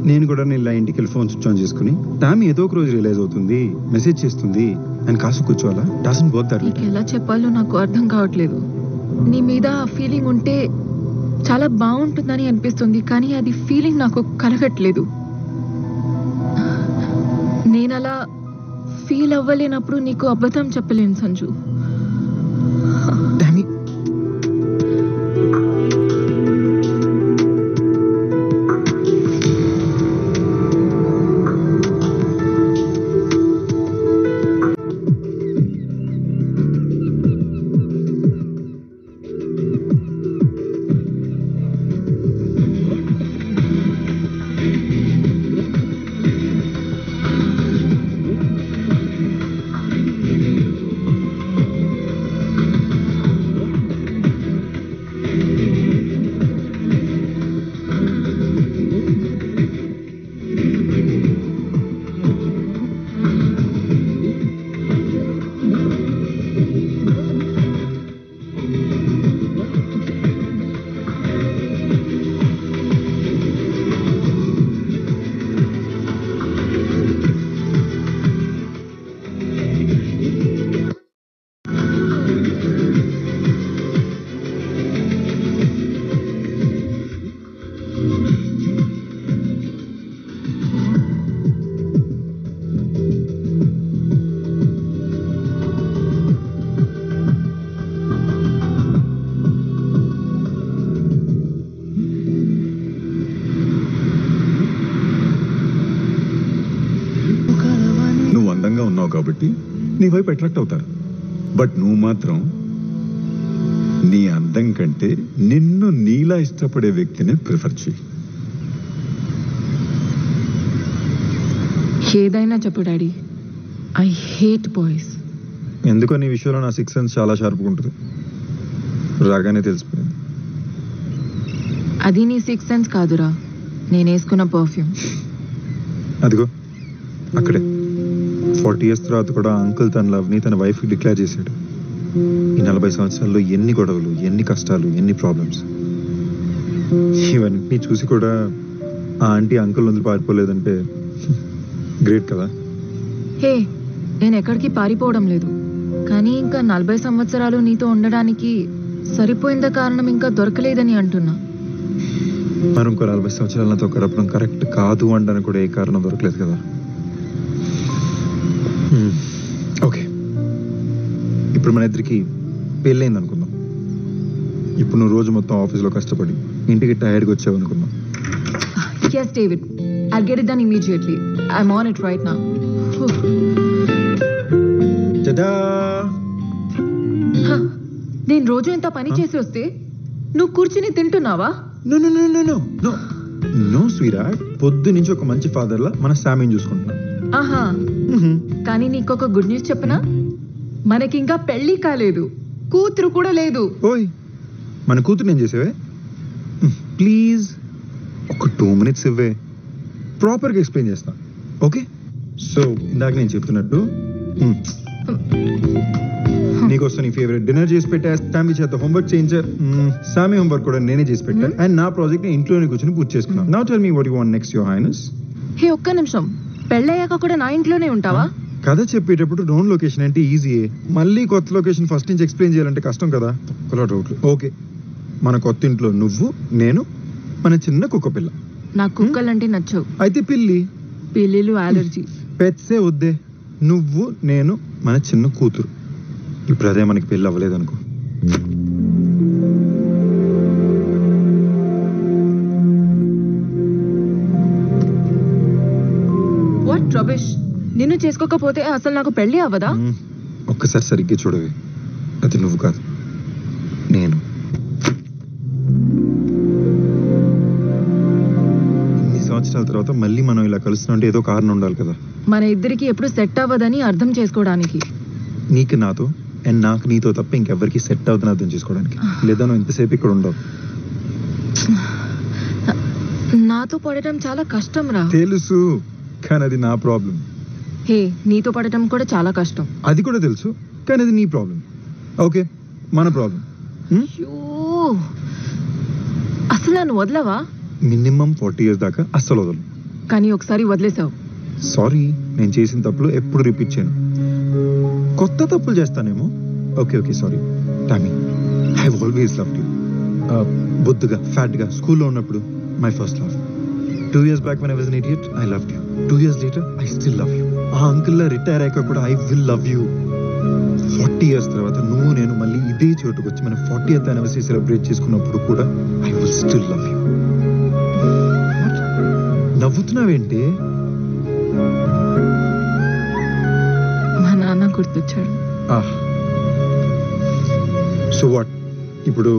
నేను కూడా నేను ఇంటికి వెళ్ళి ఫోన్ స్విచ్ ఆన్ చేసుకుని టామీ ఏదో ఒక రోజు రియలైజ్ అవుతుంది, మెసేజ్ చేస్తుంది అని కాసు కూర్చోవాలా? Doesn't work that way. నీకు ఎలా చెప్పాలో నాకు అర్థం కావట్లేదు. నీ మీద ఆ ఫీలింగ్ ఉంటే చాలా బాగుంటుందని అనిపిస్తుంది, కానీ అది ఫీలింగ్ నాకు కలగట్లేదు. నేను అలా ఫీల్ అవ్వలేనప్పుడు నీకు అబద్ధం చెప్పలేను సంజు. టామీ, ఉన్నావు కాబట్టి నీ వైపు అట్రాక్ట్ అవుతారు. బట్ నువ్వు మాత్రం నీ అందం కంటే నిన్ను నీలా ఇష్టపడే వ్యక్తిని ప్రిఫర్ చేయి. ఏదైనా చెప్పు డాడీ, ఐ హేట్ బాయ్స్. ఎందుకో నీ విషయంలో నా 6th సెన్స్ చాలా షార్ప్గా ఉంటుంది. రాగానే తెలిసిపోయింది. అది నీ 6th సెన్స్ కాదురా, నేను వేసుకున్న పర్ఫ్యూమ్. అదిగో అక్కడే 40 years తర్వాత కూడా అంకుల్ తన లవ్ని తన వైఫ్కి డిక్లేర్ చేశాడు. ఈ 40 సంవత్సరాల్లో ఎన్ని గొడవలు, ఎన్ని కష్టాలు, ఎన్ని ప్రాబ్లమ్స్. ఇవన్నీ చూసి కూడా ఆ ఆంటీ అంకుల్ వదిలి పారిపోలేదంటే గ్రేట్ కదా. హే, నేను ఎక్కడికి పారిపోవడం లేదు, కానీ ఇంకా 40 సంవత్సరాలు నీతో ఉండడానికి సరిపోయింద కారణం ఇంకా దొరకలేదని అంటున్నా. మరి ఇంకో 40 సంవత్సరాలు నాతో గడపడం కరెక్ట్ కాదు అనడానికి కూడా ఏ కారణం దొరకలేదు కదా. ఓకే, ఇప్పుడు మన ఇద్దరికి పెళ్ళైంది అనుకుందాం. ఇప్పుడు నువ్వు రోజు మొత్తం ఆఫీస్లో కష్టపడి ఇంటికి టైర్డ్గా వచ్చావు అనుకుందాం. Yes, David. I'll get it done immediately. I'm on it right now. Ta-da! నేను రోజు ఎంత పని చేసి వస్తే నువ్వు కూర్చుని తింటున్నావా? నో స్వీరాట్, పొద్దు నుంచి ఒక మంచి ఫాదర్లా మన శామీని చూసుకుంటున్నా. ఆహా, కానీ నీకొక గుడ్ న్యూస్ చెప్పనా? మనకింకా పెళ్లి కాలేదు, కూతురు కూడా లేదు. ఓయ్, మన కూతురు ఏం చేసేవే? ప్లీజ్ ఒక 2 minutes ఇవ్వే, ప్రాపర్గా ఎక్స్ప్లెయిన్ చేస్తా. ఓకే, సో ఇందాక నేను చెప్తున్నట్టు నీకోసం నీ ఫేవరెట్ డిన్నర్ చేసి పెట్టా, సామి చేత హోంవర్క్ చేయించా, సామి హోంవర్క్ కూడా నేనే చేసి పెట్టా, అండ్ నా ప్రాజెక్ట్ ని ఇంట్లోనే కూర్చొని పూర్తి చేసుకున్నాను. Now tell me what you want next, your highness. Hey, ఒక్క నిమిషం. పెళ్ళయ్యాక కూడా నా ఇంట్లోనే ఉంటావా? కథ చెప్పేటప్పుడు నోన్ లొకేషన్ అంటే ఈజీయే, మళ్ళీ కొత్త లొకేషన్ ఫస్ట్ నుంచి ఎక్స్ప్లెయిన్ చేయాలంటే కష్టం కదా. ఒకలా డౌట్లు. ఓకే, మన కొత్త ఇంట్లో నువ్వు, నేను, మన చిన్న కుక్క పిల్ల. నా కుక్కలంటే నచ్చవు. అయితే పిల్లి. పిల్లిలు అలర్జీ. పెట్సే వద్దే, నువ్వు, నేను, మన చిన్న కూతురు. ఇప్పుడు అదే మనకి పెళ్ళి అవ్వలేదనుకో. వాట్ రబిష్, నిన్ను చేసుకోకపోతే అసలు నాకు పెళ్లి అవ్వదా? ఒక్కసారి సరిగ్గా చూడవే, అది నువ్వు కాదు, నేను. తర్వాత మళ్ళీ మనం ఇలా కలుస్తున్నాంటే ఏదో కారణం ఉండాలి కదా. మన ఇద్దరికి ఎప్పుడు సెట్ అవ్వదని అర్థం చేసుకోవడానికి. నీకు నాతో అండ్ నాకు నీతో తప్ప ఇంకెవ్వరికి సెట్ అవుతుంది అర్థం చేసుకోవడానికి. లేదా నువ్వు ఇంతసేపు ఇక్కడ ఉండవు. నాతో పడటం చాలా కష్టం రా. తెలుసు, కానీ అది నా ప్రాబ్లం. హే, నీతో పడటం కూడా చాలా కష్టం. అది కూడా తెలుసు, కానీ అది నీ ప్రాబ్లం. ఓకే, మన ప్రాబ్లం. అయ్యో, అసలు నన్ను వదలవా? మినిమం 40 years దాకా అస్సలు వదలు. కానీ ఒకసారి వదిలేసావు. సారీ, నేను చేసిన తప్పులు ఎప్పుడు రిపీట్ చేయను. కొత్త తప్పులు చేస్తానేమో. Okay okay, sorry Tommy. I have always loved you. బొద్దుగా ఫ్యాట్గా స్కూల్లో ఉన్నప్పుడు my first love. 2 years back when I was an idiot, I loved you. 2 years later, I still love you. ఆ అంకుల్లా రిటైర్ అయ్యాక కూడా I will love you. 40 years తర్వాత నువ్వు నేను మళ్ళీ ఇదే చోటుకు వచ్చి మన 40th anniversary సెలబ్రేట్ చేసుకున్నప్పుడు కూడా I will still love you. నవ్వుతున్నావేంటి? మా నాన్న గుర్తొచ్చాడు. సో వాట్, ఇప్పుడు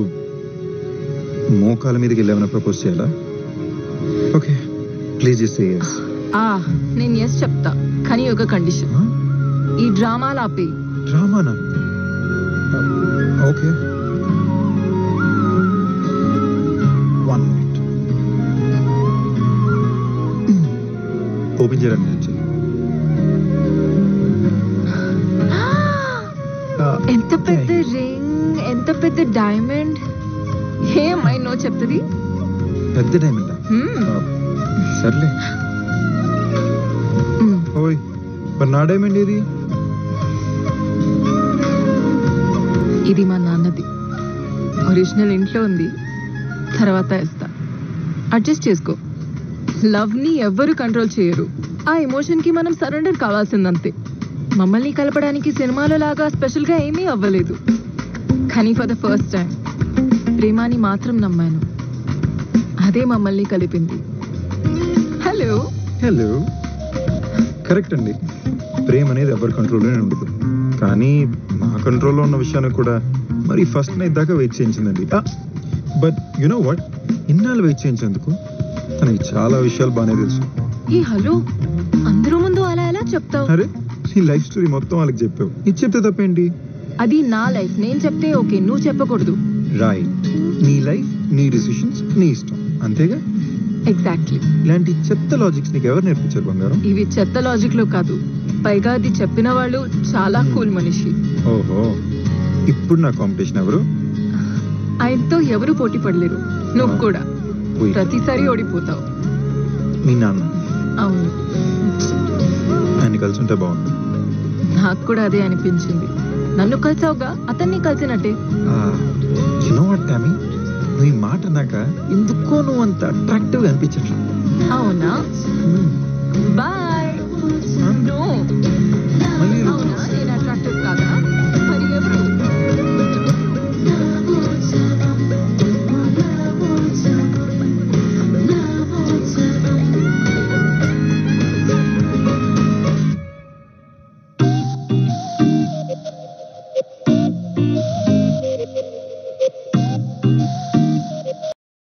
మోకాల మీదకి వెళ్ళేమైనా ప్రపోజ్ చేయాలా? Okay, please say yes. నేను ఎస్ చెప్తా, కానీ ఒక కండిషన్. ఈ డ్రామాలు ఆపే. డ్రామానా? Okay, 1 minute. ఓపెన్ చేయడానికి వచ్చి ఎంత పెద్ద రింగ్, ఎంత పెద్ద డైమండ్. ఏమై నో చెప్తుంది. పెద్ద డైమండా? సర్లే. ఓయ్, మరి నా డైమండ్ ఏది? ఇది మా నాన్నది. ఒరిజినల్ ఇంట్లో ఉంది, తర్వాత వేస్తా. అడ్జస్ట్ చేసుకో. లవ్ ని ఎవ్వరు కంట్రోల్ చేయరు. ఆ ఎమోషన్ కి మనం సరెండర్ కావాల్సిందంతే. మమ్మల్ని కలపడానికి సినిమాలో లాగా స్పెషల్ గా ఏమీ అవ్వలేదు, కానీ ఫర్ ద ఫస్ట్ టైం ప్రేమాని మాత్రం నమ్మాను. అదే మమ్మల్ని కలిపింది. హలో హలో, కరెక్ట్ అండి. ప్రేమ అనేది ఎవరి కంట్రోల్లోనే ఉండదు, కానీ నా కంట్రోల్లో ఉన్న విషయాన్ని కూడా మరి ఫస్ట్ నైట్ దాకా వెయిట్ చేయించిందండి. బట్ యు నో వాట్, ఇన్నాళ్ళు వెయిట్ చేయించేందుకు తనకి చాలా విషయాలు బాగానే తెలుసు. ఏ హలో, అందరూ ముందు అలా ఎలా చెప్తావు? అరే, నీ లైఫ్ స్టోరీ మొత్తం వాళ్ళకి చెప్పావు, ఇది చెప్తే తప్పేంటి? అది నా లైఫ్, నేను చెప్తే ఓకే, నువ్వు చెప్పకూడదు. రైట్, నీ లైఫ్, నీ డిసిషన్స్, నీ ఇష్టం, అంతేగా? ఎగ్జాక్ట్లీ. ఇలాంటి చెత్త లాజిక్స్ నీకు ఎవరు నేర్పించారు బంగారం? ఇవి చెత్త లాజిక్ లో కాదు, పైగా అది చెప్పిన వాళ్ళు చాలా కూల్ మనిషి. ఓహో, ఇప్పుడు నా కాంపిటీషన్ ఎవరు? ఆయనతో ఎవరు పోటీ పడలేరు. నువ్వు కూడా ప్రతిసారి ఓడిపోతావు. మీ నాన్న? అవును. ఆయన కలిసి ఉంటే బాగుంది. నాకు కూడా అదే అనిపించింది. నన్ను కలిసావుగా, అతన్ని కలిసినట్టే. యు నో వాట్ టామీ, నువ్వు ఈ మాట అన్నాక ఎందుకో నువ్వు అంత అట్రాక్టివ్ అనిపించట్లా. అవునా? బాయ్. మళ్ళీ